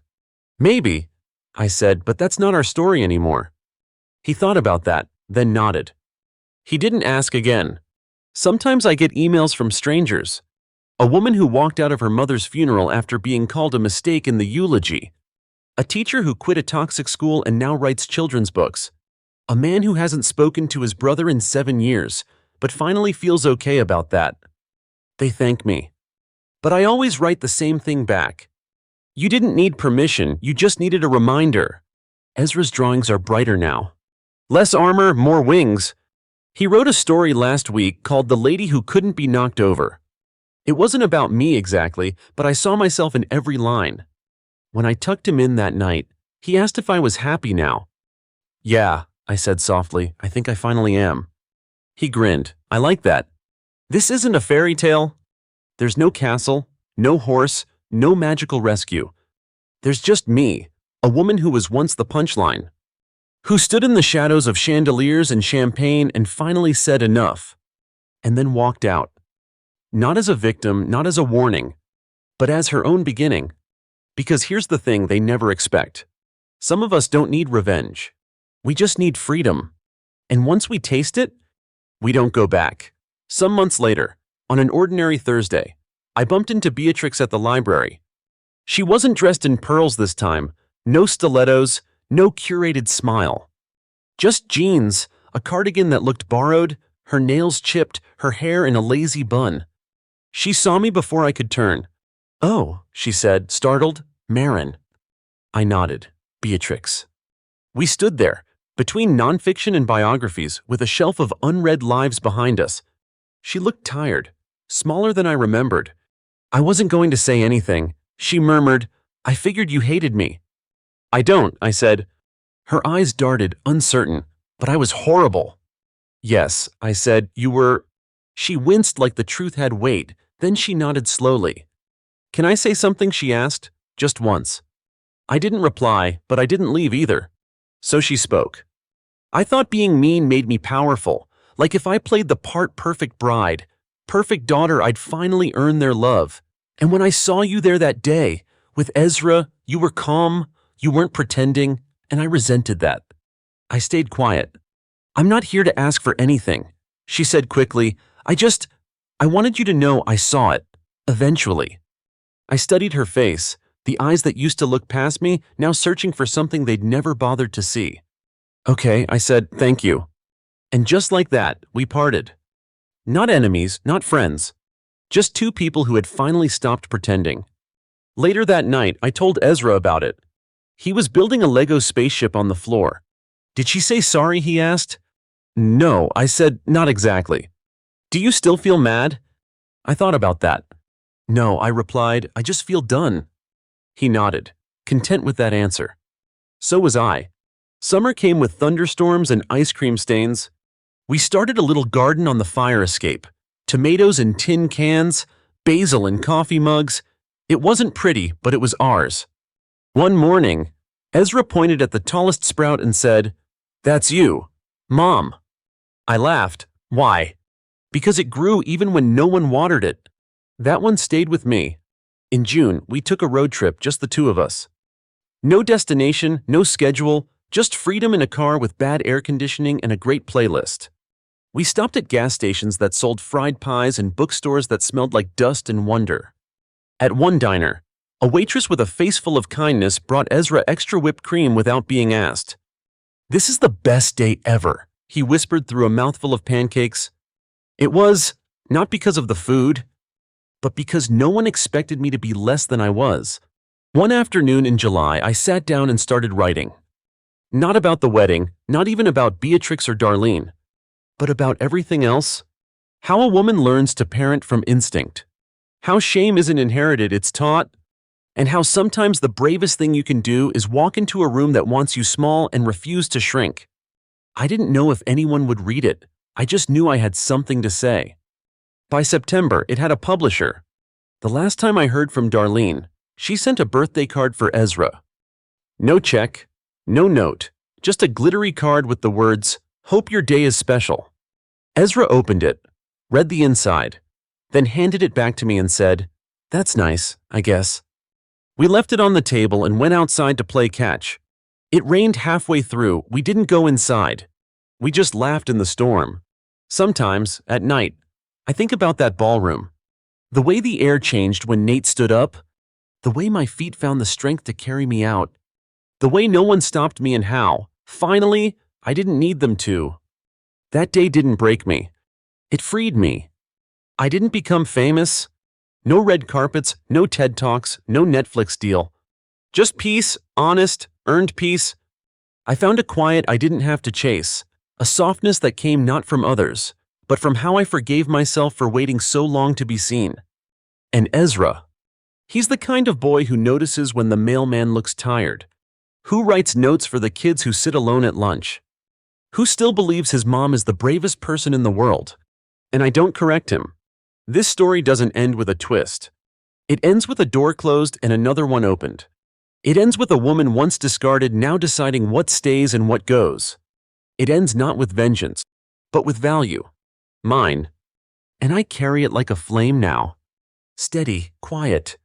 "Maybe," I said, "but that's not our story anymore." He thought about that, then nodded. He didn't ask again. Sometimes I get emails from strangers. A woman who walked out of her mother's funeral after being called a mistake in the eulogy. A teacher who quit a toxic school and now writes children's books. A man who hasn't spoken to his brother in 7 years, but finally feels okay about that. They thank me. But I always write the same thing back. You didn't need permission, you just needed a reminder. Ezra's drawings are brighter now. Less armor, more wings. He wrote a story last week called The Lady Who Couldn't Be Knocked Over. It wasn't about me exactly, but I saw myself in every line. When I tucked him in that night, he asked if I was happy now. Yeah, I said softly, I think I finally am. He grinned. I like that. This isn't a fairy tale. There's no castle, no horse, no magical rescue. There's just me, a woman who was once the punchline, who stood in the shadows of chandeliers and champagne and finally said enough, and then walked out. Not as a victim, not as a warning, but as her own beginning. Because here's the thing they never expect. Some of us don't need revenge. We just need freedom. And once we taste it, we don't go back. Some months later, on an ordinary Thursday, I bumped into Beatrix at the library. She wasn't dressed in pearls this time, no stilettos, no curated smile. Just jeans, a cardigan that looked borrowed, her nails chipped, her hair in a lazy bun. She saw me before I could turn. Oh, she said, startled, Marin. I nodded. Beatrix. We stood there, between nonfiction and biographies, with a shelf of unread lives behind us. She looked tired, smaller than I remembered. I wasn't going to say anything. She murmured, I figured you hated me. I don't, I said. Her eyes darted, uncertain, but I was horrible. Yes, I said, you were. She winced like the truth had weight, then she nodded slowly. Can I say something, she asked, just once. I didn't reply, but I didn't leave either. So she spoke. I thought being mean made me powerful, like if I played the part perfect bride, perfect daughter, I'd finally earn their love. And when I saw you there that day, with Ezra, you were calm, you weren't pretending, and I resented that. I stayed quiet. I'm not here to ask for anything, she said quickly. I wanted you to know I saw it, eventually. I studied her face, the eyes that used to look past me, now searching for something they'd never bothered to see. Okay, I said, thank you. And just like that, we parted. Not enemies, not friends. Just two people who had finally stopped pretending. Later that night, I told Ezra about it. He was building a Lego spaceship on the floor. Did she say sorry, he asked. No, I said, not exactly. Do you still feel mad? I thought about that. No, I replied, I just feel done. He nodded, content with that answer. So was I. Summer came with thunderstorms and ice cream stains. We started a little garden on the fire escape. Tomatoes in tin cans, basil in coffee mugs. It wasn't pretty, but it was ours. One morning, Ezra pointed at the tallest sprout and said, That's you, Mom. I laughed. Why? Because it grew even when no one watered it. That one stayed with me. In June, we took a road trip, just the two of us. No destination, no schedule, just freedom in a car with bad air conditioning and a great playlist. We stopped at gas stations that sold fried pies and bookstores that smelled like dust and wonder. At one diner, a waitress with a face full of kindness brought Ezra extra whipped cream without being asked. This is the best day ever, he whispered through a mouthful of pancakes. It was, not because of the food, but because no one expected me to be less than I was. One afternoon in July, I sat down and started writing. Not about the wedding, not even about Beatrix or Darlene, but about everything else. How a woman learns to parent from instinct. How shame isn't inherited, it's taught. And how sometimes the bravest thing you can do is walk into a room that wants you small and refuse to shrink. I didn't know if anyone would read it. I just knew I had something to say. By September, it had a publisher. The last time I heard from Darlene, she sent a birthday card for Ezra. No check, no note, just a glittery card with the words, Hope your day is special. Ezra opened it, read the inside, then handed it back to me and said, That's nice, I guess. We left it on the table and went outside to play catch. It rained halfway through, we didn't go inside. We just laughed in the storm. Sometimes, at night, I think about that ballroom. The way the air changed when Nate stood up, the way my feet found the strength to carry me out, the way no one stopped me and how, finally, I didn't need them to. That day didn't break me. It freed me. I didn't become famous. No red carpets, no TED Talks, no Netflix deal. Just peace, honest, earned peace. I found a quiet I didn't have to chase, a softness that came not from others, but from how I forgave myself for waiting so long to be seen. And Ezra, He's the kind of boy who notices when the mailman looks tired, who writes notes for the kids who sit alone at lunch, who still believes his mom is the bravest person in the world. And I don't correct him. This story doesn't end with a twist. It ends with a door closed and another one opened. It ends with a woman once discarded now deciding what stays and what goes. It ends not with vengeance, but with value. Mine. And I carry it like a flame now. Steady, quiet,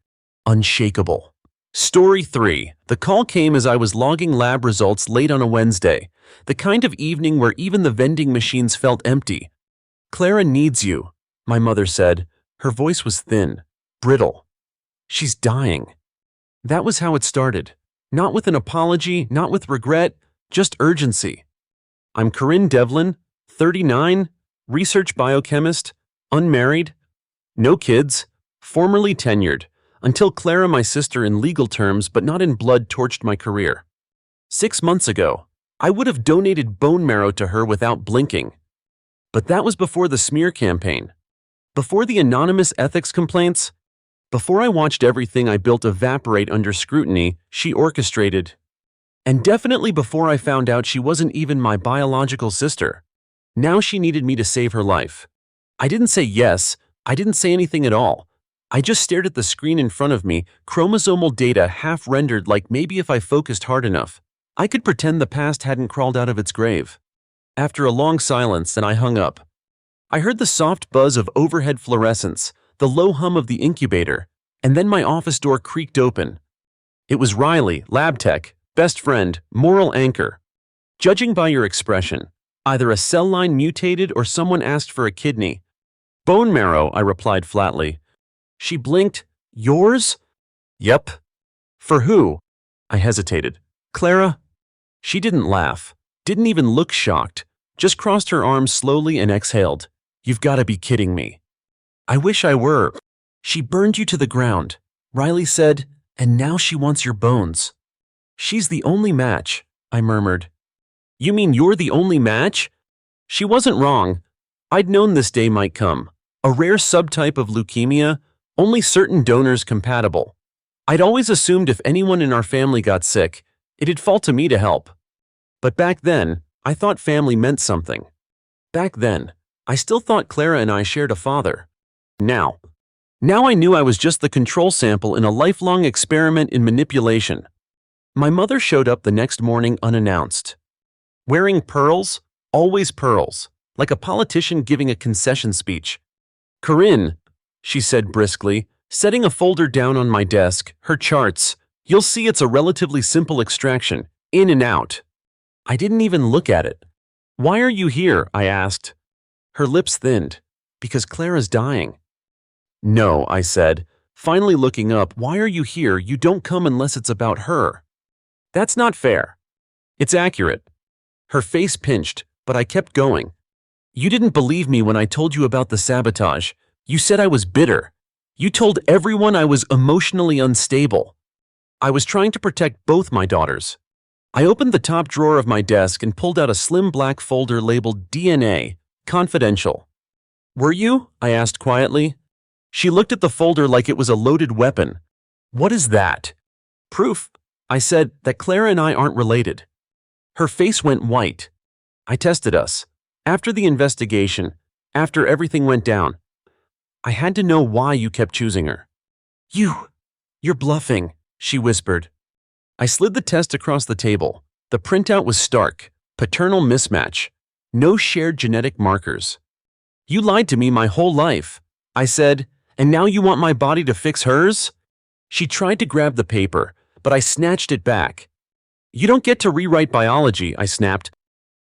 unshakable. Story 3. The call came as I was logging lab results late on a Wednesday, the kind of evening where even the vending machines felt empty. "Clara needs you," my mother said. Her voice was thin, brittle. "She's dying." That was how it started. Not with an apology, not with regret, just urgency. I'm Corinne Devlin, 39, research biochemist, unmarried, no kids, formerly tenured, until Clara, my sister, in legal terms but not in blood, torched my career. 6 months ago, I would have donated bone marrow to her without blinking. But that was before the smear campaign, before the anonymous ethics complaints, before I watched everything I built evaporate under scrutiny she orchestrated, and definitely before I found out she wasn't even my biological sister. Now she needed me to save her life. I didn't say yes, I didn't say anything at all. I just stared at the screen in front of me, chromosomal data half-rendered, like maybe if I focused hard enough, I could pretend the past hadn't crawled out of its grave. After a long silence, and I hung up. I heard the soft buzz of overhead fluorescence, the low hum of the incubator, and then my office door creaked open. It was Riley, lab tech, best friend, moral anchor. "Judging by your expression, either a cell line mutated or someone asked for a kidney." "Bone marrow," I replied flatly. She blinked. "Yours?" "Yep." "For who?" I hesitated. "Clara?" She didn't laugh, didn't even look shocked, just crossed her arms slowly and exhaled. "You've got to be kidding me." "I wish I were." "She burned you to the ground," Riley said, "and now she wants your bones." "She's the only match," I murmured. "You mean you're the only match?" She wasn't wrong. I'd known this day might come. A rare subtype of leukemia, only certain donors compatible. I'd always assumed if anyone in our family got sick, it'd fall to me to help. But back then, I thought family meant something. Back then, I still thought Clara and I shared a father. Now I knew I was just the control sample in a lifelong experiment in manipulation. My mother showed up the next morning unannounced. Wearing pearls, always pearls, like a politician giving a concession speech. "Corinne," she said briskly, setting a folder down on my desk, her charts. "You'll see it's a relatively simple extraction, in and out." I didn't even look at it. "Why are you here?" I asked. Her lips thinned. "Because Clara's dying." "No," I said, finally looking up. "Why are you here? You don't come unless it's about her." "That's not fair." "It's accurate." Her face pinched, but I kept going. "You didn't believe me when I told you about the sabotage. You said I was bitter. You told everyone I was emotionally unstable. I was trying to protect both my daughters." I opened the top drawer of my desk and pulled out a slim black folder labeled DNA, confidential. "Were you?" I asked quietly. She looked at the folder like it was a loaded weapon. "What is that?" "Proof," I said, "that Clara and I aren't related." Her face went white. "I tested us. After the investigation, after everything went down. I had to know why you kept choosing her." You're bluffing," she whispered. I slid the test across the table. The printout was stark. Paternal mismatch. No shared genetic markers. "You lied to me my whole life," I said, "and now you want my body to fix hers?" She tried to grab the paper, but I snatched it back. "You don't get to rewrite biology," I snapped.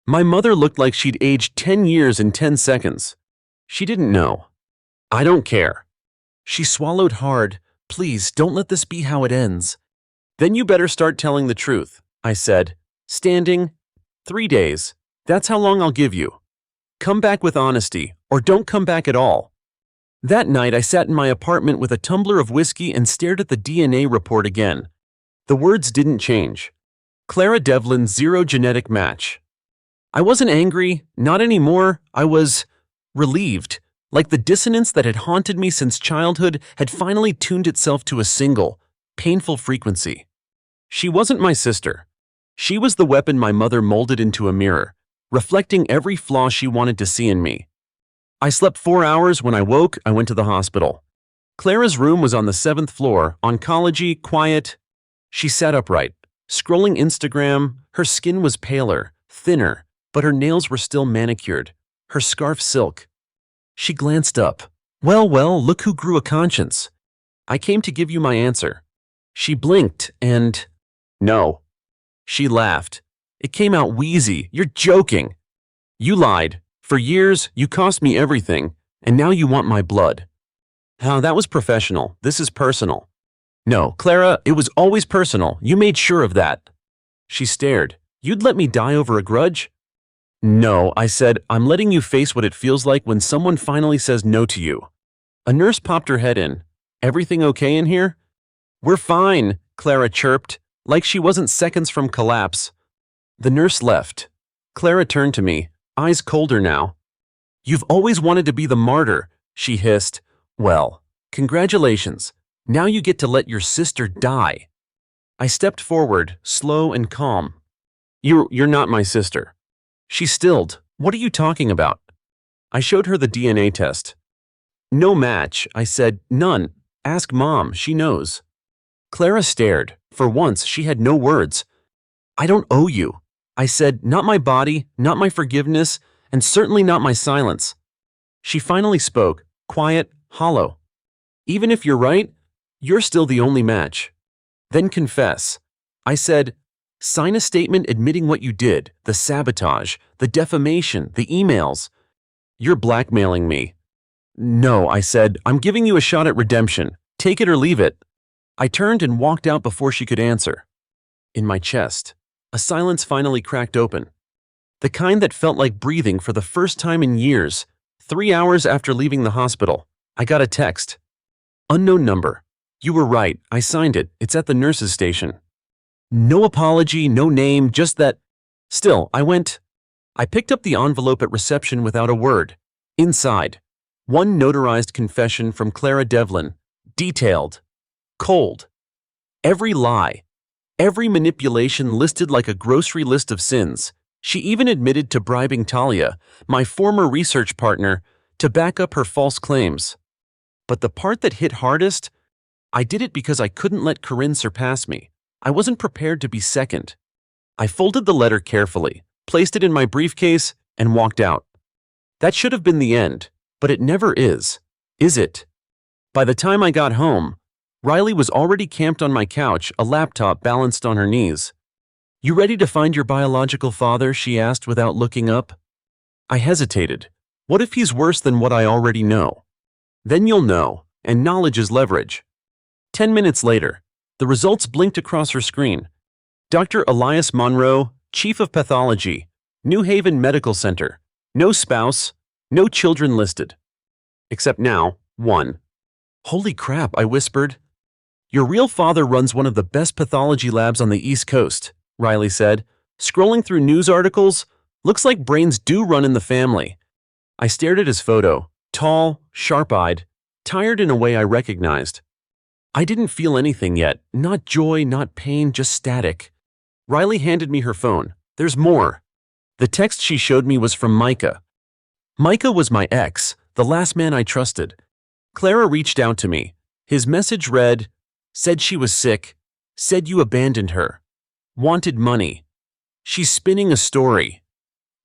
My mother looked like she'd aged 10 years in 10 seconds. She didn't know. "I don't care." She swallowed hard. "Please, don't let this be how it ends." "Then you better start telling the truth," I said, standing. 3 days. That's how long I'll give you. Come back with honesty, or don't come back at all." That night I sat in my apartment with a tumbler of whiskey and stared at the DNA report again. The words didn't change. Clara Devlin, 0 genetic match. I wasn't angry, not anymore. I was relieved. Like the dissonance that had haunted me since childhood had finally tuned itself to a single, painful frequency. She wasn't my sister. She was the weapon my mother molded into a mirror, reflecting every flaw she wanted to see in me. I slept 4 hours. When I woke, I went to the hospital. Clara's room was on the 7th floor, oncology, quiet. She sat upright, scrolling Instagram. Her skin was paler, thinner, but her nails were still manicured, her scarf silk. She glanced up. Well, look who grew a conscience. I came to give you my answer. She blinked and... No. She laughed. It came out wheezy. You're joking. You lied. For years, you cost me everything, and now you want my blood. That was professional. This is personal. No, Clara, it was always personal. You made sure of that. She stared. You'd let me die over a grudge? No, I said, I'm letting you face what it feels like when someone finally says no to you. A nurse popped her head in. Everything okay in here? We're fine, Clara chirped, like she wasn't seconds from collapse. The nurse left. Clara turned to me, eyes colder now. You've always wanted to be the martyr, she hissed. Well, congratulations. Now you get to let your sister die. I stepped forward, slow and calm. You're not my sister. She stilled. What are you talking about? I showed her the DNA test. No match, I said. None. Ask Mom, she knows. Clara stared. For once, she had no words. I don't owe you. I said, not my body, not my forgiveness, and certainly not my silence. She finally spoke, quiet, hollow. Even if you're right, you're still the only match. Then confess. I said, sign a statement admitting what you did, the sabotage, the defamation, the emails. You're blackmailing me. No, I said, I'm giving you a shot at redemption. Take it or leave it. I turned and walked out before she could answer. In my chest, a silence finally cracked open. The kind that felt like breathing for the first time in years. 3 hours after leaving the hospital, I got a text. Unknown number. You were right, I signed it. It's at the nurse's station. No apology, no name, just that. Still, I picked up the envelope at reception without a word. Inside, one notarized confession from Clara Devlin, detailed, cold. Every lie, every manipulation listed like a grocery list of sins. She even admitted to bribing Talia, my former research partner, to back up her false claims. But the part that hit hardest, I did it because I couldn't let Corinne surpass me. I wasn't prepared to be second. I folded the letter carefully, placed it in my briefcase, and walked out. That should have been the end, but it never is it? By the time I got home, Riley was already camped on my couch, a laptop balanced on her knees. You ready to find your biological father? She asked without looking up. I hesitated. What if he's worse than what I already know? Then you'll know, and knowledge is leverage. 10 minutes later, the results blinked across her screen. Dr. Elias Monroe, Chief of Pathology, New Haven Medical Center. No spouse, no children listed. Except now, one. Holy crap, I whispered. Your real father runs one of the best pathology labs on the East Coast, Riley said. Scrolling through news articles, looks like brains do run in the family. I stared at his photo, tall, sharp-eyed, tired in a way I recognized. I didn't feel anything yet, not joy, not pain, just static. Riley handed me her phone. There's more. The text she showed me was from Micah. Micah was my ex, the last man I trusted. Clara reached out to me. His message read, said she was sick, said you abandoned her, wanted money. She's spinning a story.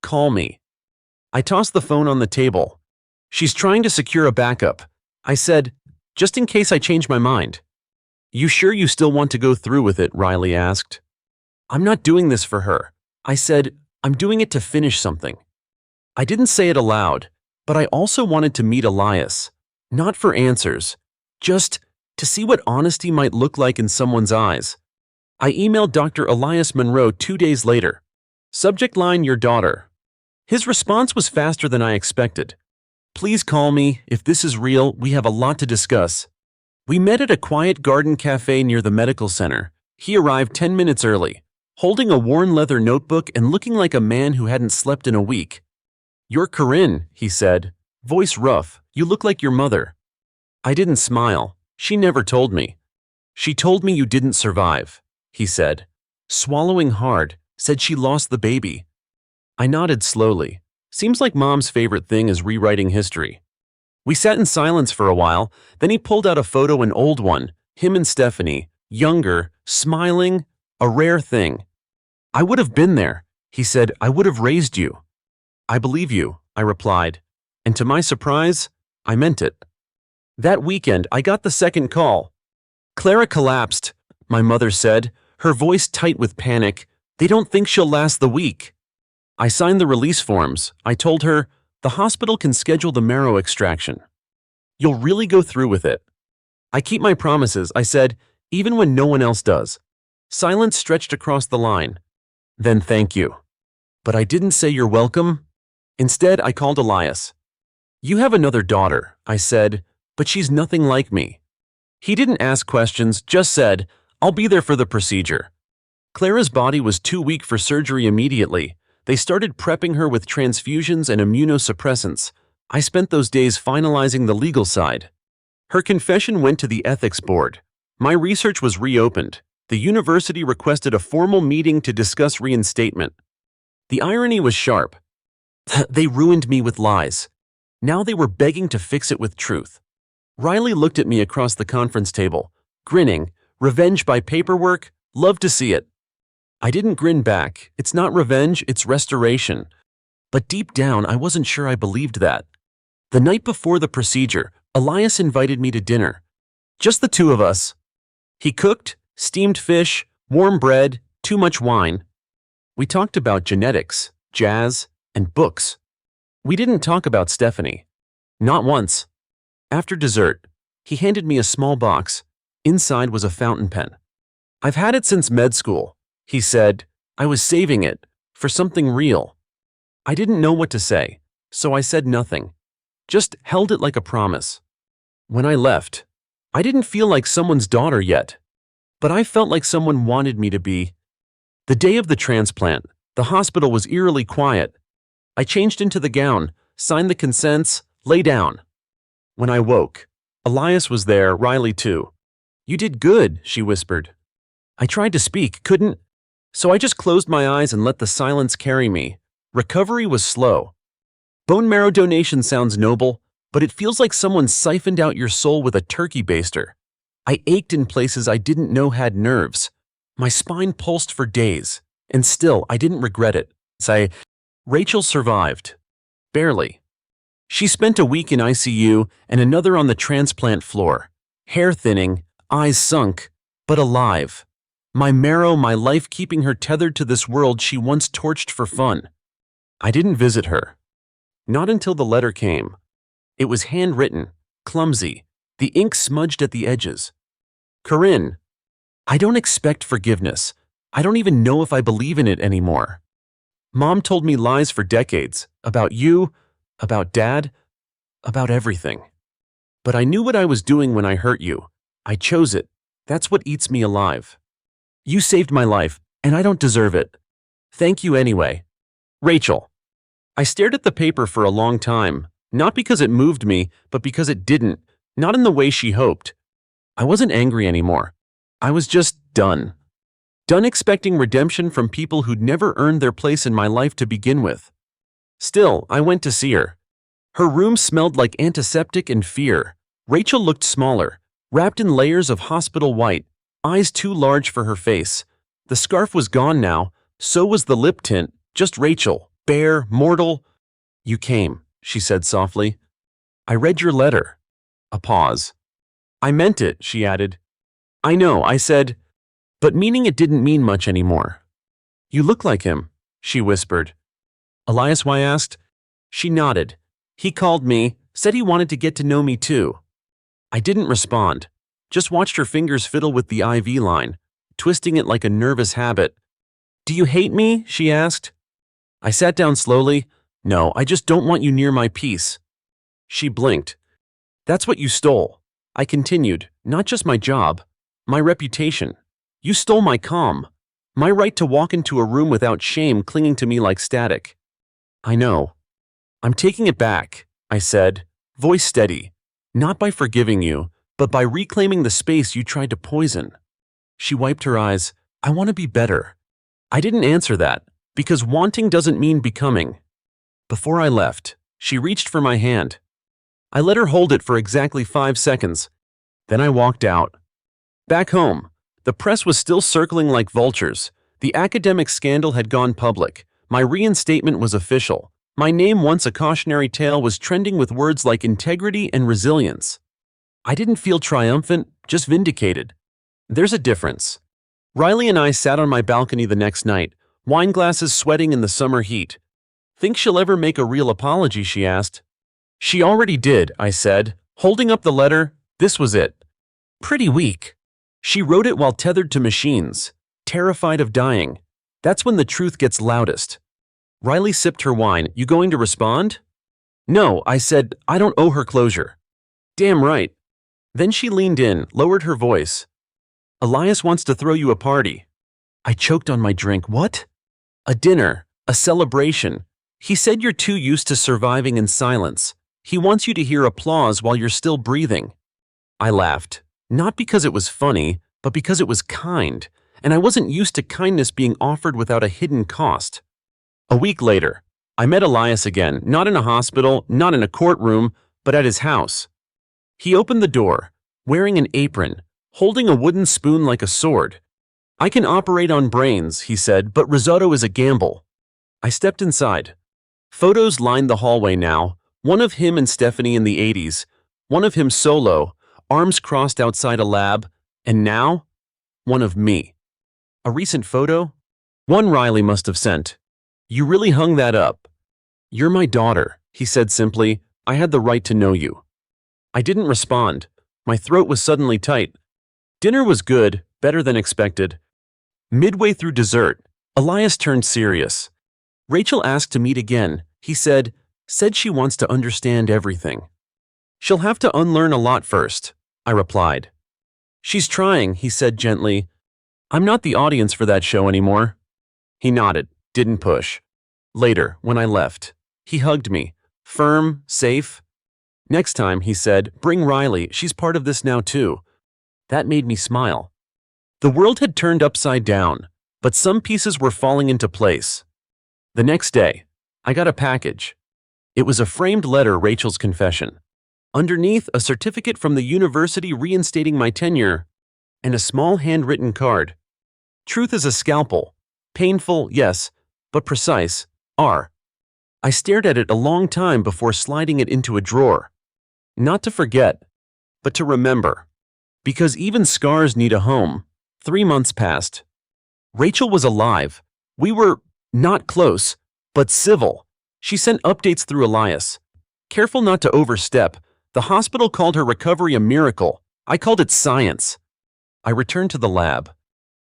Call me. I tossed the phone on the table. She's trying to secure a backup. I said, just in case I change my mind. You sure you still want to go through with it? Riley asked. I'm not doing this for her. I said, I'm doing it to finish something. I didn't say it aloud, but I also wanted to meet Elias. Not for answers, just to see what honesty might look like in someone's eyes. I emailed Dr. Elias Monroe 2 days later. Subject line, your daughter. His response was faster than I expected. Please call me. If this is real, we have a lot to discuss. We met at a quiet garden cafe near the medical center. He arrived 10 minutes early, holding a worn leather notebook and looking like a man who hadn't slept in a week. You're Corinne, he said, voice rough. You look like your mother." I didn't smile. She never told me. "She told me you didn't survive," he said. Swallowing hard, said she lost the baby. I nodded slowly. Seems like Mom's favorite thing is rewriting history. We sat in silence for a while, then he pulled out a photo, an old one, him and Stephanie, younger, smiling, a rare thing. "I would have been there," he said. "I would have raised you." "I believe you," I replied, and to my surprise, I meant it. That weekend, I got the second call. "Clara collapsed," my mother said, her voice tight with panic. "They don't think she'll last the week." I signed the release forms. I told her, "The hospital can schedule the marrow extraction. You'll really go through with it?" "I keep my promises," I said, "even when no one else does." Silence stretched across the line. "Then thank you." But I didn't say you're welcome. Instead, I called Elias. "You have another daughter," I said, "but she's nothing like me." He didn't ask questions, just said, "I'll be there for the procedure." Clara's body was too weak for surgery immediately. They started prepping her with transfusions and immunosuppressants. I spent those days finalizing the legal side. Her confession went to the ethics board. My research was reopened. The university requested a formal meeting to discuss reinstatement. The irony was sharp. They ruined me with lies. Now they were begging to fix it with truth. Riley looked at me across the conference table, grinning. "Revenge by paperwork? Love to see it." I didn't grin back. It's not revenge, it's restoration. But deep down, I wasn't sure I believed that. The night before the procedure, Elias invited me to dinner. Just the two of us. He cooked, steamed fish, warm bread, too much wine. We talked about genetics, jazz, and books. We didn't talk about Stephanie. Not once. After dessert, he handed me a small box. Inside was a fountain pen. "I've had it since med school," he said. "I was saving it for something real." I didn't know what to say, so I said nothing. Just held it like a promise. When I left, I didn't feel like someone's daughter yet, but I felt like someone wanted me to be. The day of the transplant, the hospital was eerily quiet. I changed into the gown, signed the consents, lay down. When I woke, Elias was there, Riley too. "You did good," she whispered. I tried to speak, couldn't, so I just closed my eyes and let the silence carry me. Recovery was slow. Bone marrow donation sounds noble, but it feels like someone siphoned out your soul with a turkey baster. I ached in places I didn't know had nerves. My spine pulsed for days, and still I didn't regret it. Rachel survived. Barely. She spent a week in ICU and another on the transplant floor. Hair thinning, eyes sunk, but alive. My marrow, my life keeping her tethered to this world she once torched for fun. I didn't visit her. Not until the letter came. It was handwritten, clumsy, the ink smudged at the edges. "Corinne, I don't expect forgiveness. I don't even know if I believe in it anymore. Mom told me lies for decades, about you, about Dad, about everything. But I knew what I was doing when I hurt you. I chose it. That's what eats me alive. You saved my life, and I don't deserve it. Thank you anyway. Rachel." I stared at the paper for a long time, not because it moved me, but because it didn't, not in the way she hoped. I wasn't angry anymore. I was just done. Done expecting redemption from people who'd never earned their place in my life to begin with. Still, I went to see her. Her room smelled like antiseptic and fear. Rachel looked smaller, wrapped in layers of hospital white, eyes too large for her face. The scarf was gone now, so was the lip tint, just Rachel, bare, mortal. "You came," she said softly. "I read your letter." A pause. "I meant it," she added. "I know," I said, but meaning it didn't mean much anymore. "You look like him," she whispered. "Elias?" I asked. She nodded. "He called me, said he wanted to get to know me too." I didn't respond, just watched her fingers fiddle with the IV line, twisting it like a nervous habit. "Do you hate me?" she asked. I sat down slowly. "No, I just don't want you near my peace." She blinked. "That's what you stole." I continued, "Not just my job, my reputation. You stole my calm, my right to walk into a room without shame clinging to me like static." "I know. I'm taking it back," I said, Voice steady. Not by forgiving you, but by reclaiming the space you tried to poison. She wiped her eyes. I want to be better. I didn't answer that, because wanting doesn't mean becoming. Before I left, she reached for my hand. I let her hold it for exactly 5 seconds. Then I walked out. Back home, the press was still circling like vultures. The academic scandal had gone public. My reinstatement was official. My name, once a cautionary tale, was trending with words like integrity and resilience. I didn't feel triumphant, just vindicated. There's a difference. Riley and I sat on my balcony the next night, wine glasses sweating in the summer heat. Think she'll ever make a real apology, she asked. She already did, I said, holding up the letter. This was it. Pretty weak. She wrote it while tethered to machines, terrified of dying. That's when the truth gets loudest. Riley sipped her wine. You going to respond? No, I said, I don't owe her closure. Damn right. Then she leaned in, lowered her voice. Elias wants to throw you a party. I choked on my drink. What? A dinner, a celebration. He said you're too used to surviving in silence. He wants you to hear applause while you're still breathing. I laughed, not because it was funny, but because it was kind, and I wasn't used to kindness being offered without a hidden cost. A week later, I met Elias again, not in a hospital, not in a courtroom, but at his house. He opened the door, wearing an apron, holding a wooden spoon like a sword. I can operate on brains, he said, but risotto is a gamble. I stepped inside. Photos lined the hallway now, one of him and Stephanie in the 80s, one of him solo, arms crossed outside a lab, and now, one of me. A recent photo? One Riley must have sent. You really hung that up. You're my daughter, he said simply. I had the right to know you. I didn't respond. My throat was suddenly tight. Dinner was good, better than expected. Midway through dessert, Elias turned serious. Rachel asked to meet again. He said she wants to understand everything. She'll have to unlearn a lot first, I replied. She's trying, he said gently. I'm not the audience for that show anymore. He nodded, didn't push. Later, when I left, he hugged me, firm, safe. Next time, he said, bring Riley, she's part of this now too. That made me smile. The world had turned upside down, but some pieces were falling into place. The next day, I got a package. It was a framed letter, Rachel's confession. Underneath, a certificate from the university reinstating my tenure, and a small handwritten card. Truth is a scalpel. Painful, yes, but precise. R. I stared at it a long time before sliding it into a drawer. Not to forget, but to remember. Because even scars need a home. 3 months passed. Rachel was alive. We were not close, but civil. She sent updates through Elias. Careful not to overstep. The hospital called her recovery a miracle. I called it science. I returned to the lab.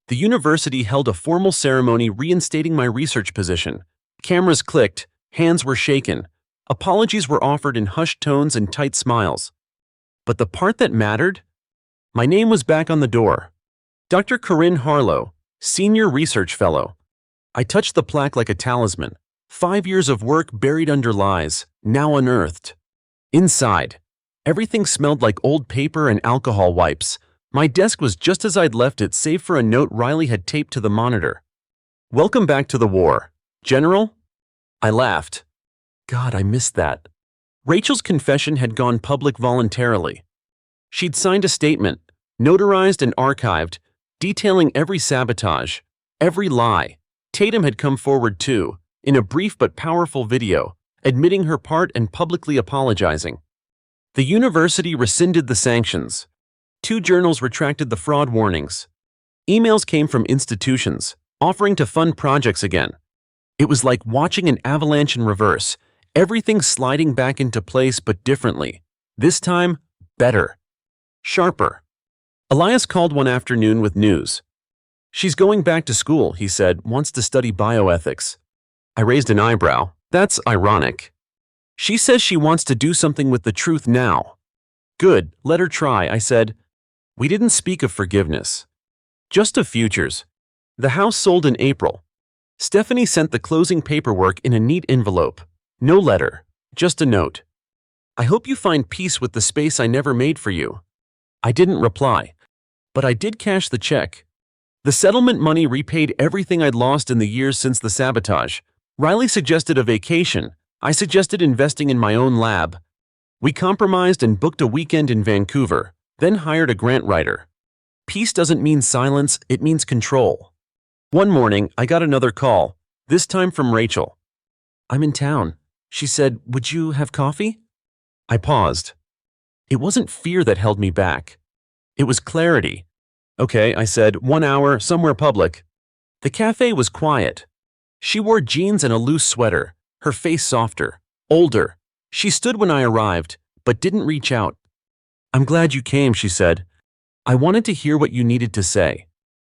The university held a formal ceremony reinstating my research position. Cameras clicked, hands were shaken. Apologies were offered in hushed tones and tight smiles. But the part that mattered? My name was back on the door. Dr. Corinne Harlow, Senior Research Fellow. I touched the plaque like a talisman. 5 years of work buried under lies, now unearthed. Inside, everything smelled like old paper and alcohol wipes. My desk was just as I'd left it, save for a note Riley had taped to the monitor. Welcome back to the war, General? I laughed. God, I missed that. Rachel's confession had gone public voluntarily. She'd signed a statement, notarized and archived, detailing every sabotage, every lie. Tatum had come forward too, in a brief but powerful video, admitting her part and publicly apologizing. The university rescinded the sanctions. 2 journals retracted the fraud warnings. Emails came from institutions, offering to fund projects again. It was like watching an avalanche in reverse, everything sliding back into place but differently. This time, better. Sharper. Elias called one afternoon with news. She's going back to school, he said, wants to study bioethics. I raised an eyebrow. That's ironic. She says she wants to do something with the truth now. Good, let her try, I said. We didn't speak of forgiveness. Just of futures. The house sold in April. Stephanie sent the closing paperwork in a neat envelope. No letter, just a note. I hope you find peace with the space I never made for you. I didn't reply, but I did cash the check. The settlement money repaid everything I'd lost in the years since the sabotage. Riley suggested a vacation. I suggested investing in my own lab. We compromised and booked a weekend in Vancouver, then hired a grant writer. Peace doesn't mean silence, it means control. One morning, I got another call, this time from Rachel. I'm in town. She said, would you have coffee? I paused. It wasn't fear that held me back. It was clarity. Okay, I said, 1 hour, somewhere public. The cafe was quiet. She wore jeans and a loose sweater, her face softer, older. She stood when I arrived, but didn't reach out. I'm glad you came, she said. I wanted to hear what you needed to say.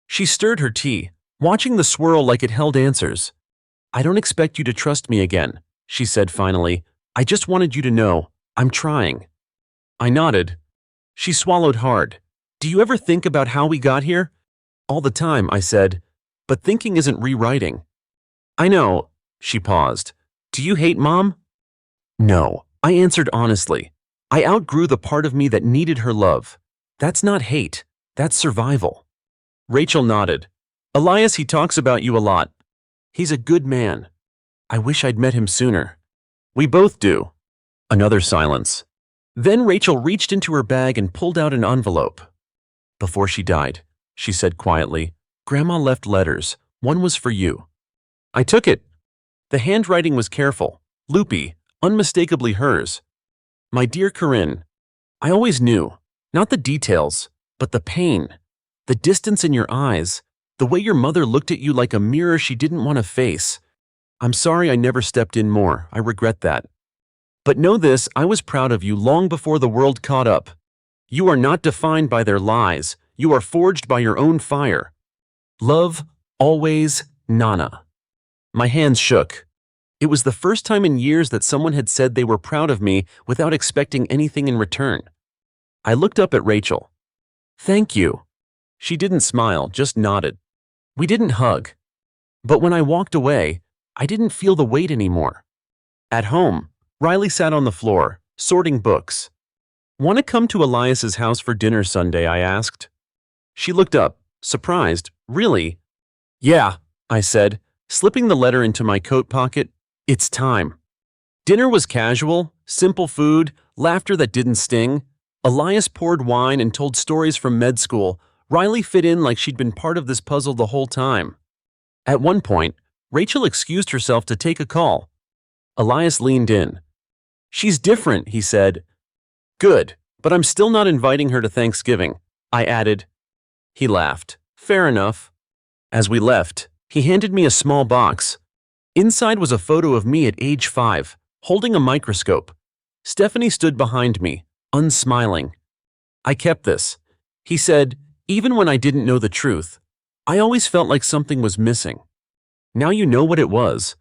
She stirred her tea, watching the swirl like it held answers. I don't expect you to trust me again, she said finally. I just wanted you to know, I'm trying. I nodded. She swallowed hard. Do you ever think about how we got here? All the time, I said, but thinking isn't rewriting. I know, she paused. Do you hate Mom? No, I answered honestly. I outgrew the part of me that needed her love. That's not hate, that's survival. Rachel nodded. Elias, he talks about you a lot. He's a good man. I wish I'd met him sooner. We both do. Another silence. Then Rachel reached into her bag and pulled out an envelope. Before she died, she said quietly, Grandma left letters. One was for you. I took it. The handwriting was careful, loopy, unmistakably hers. My dear Corinne, I always knew, not the details, but the pain, the distance in your eyes, the way your mother looked at you like a mirror she didn't want to face. I'm sorry I never stepped in more, I regret that. But know this, I was proud of you long before the world caught up. You are not defined by their lies, you are forged by your own fire. Love, always, Nana. My hands shook. It was the first time in years that someone had said they were proud of me without expecting anything in return. I looked up at Rachel. Thank you. She didn't smile, just nodded. We didn't hug. But when I walked away, I didn't feel the weight anymore. At home, Riley sat on the floor, sorting books. Want to come to Elias's house for dinner Sunday, I asked. She looked up, surprised. Really? Yeah, I said, slipping the letter into my coat pocket. It's time. Dinner was casual, simple food, laughter that didn't sting. Elias poured wine and told stories from med school. Riley fit in like she'd been part of this puzzle the whole time. At one point, Rachel excused herself to take a call. Elias leaned in. She's different, he said. Good, but I'm still not inviting her to Thanksgiving, I added. He laughed. Fair enough. As we left, he handed me a small box. Inside was a photo of me at age 5, holding a microscope. Stephanie stood behind me, unsmiling. I kept this. He said, even when I didn't know the truth, I always felt like something was missing. Now you know what it was.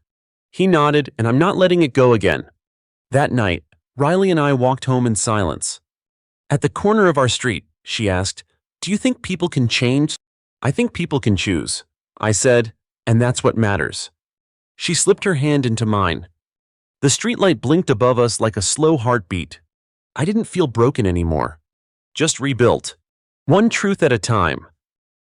He nodded, and I'm not letting it go again. That night, Riley and I walked home in silence. At the corner of our street, she asked, do you think people can change? I think people can choose, I said, and that's what matters. She slipped her hand into mine. The streetlight blinked above us like a slow heartbeat. I didn't feel broken anymore, just rebuilt. One truth at a time.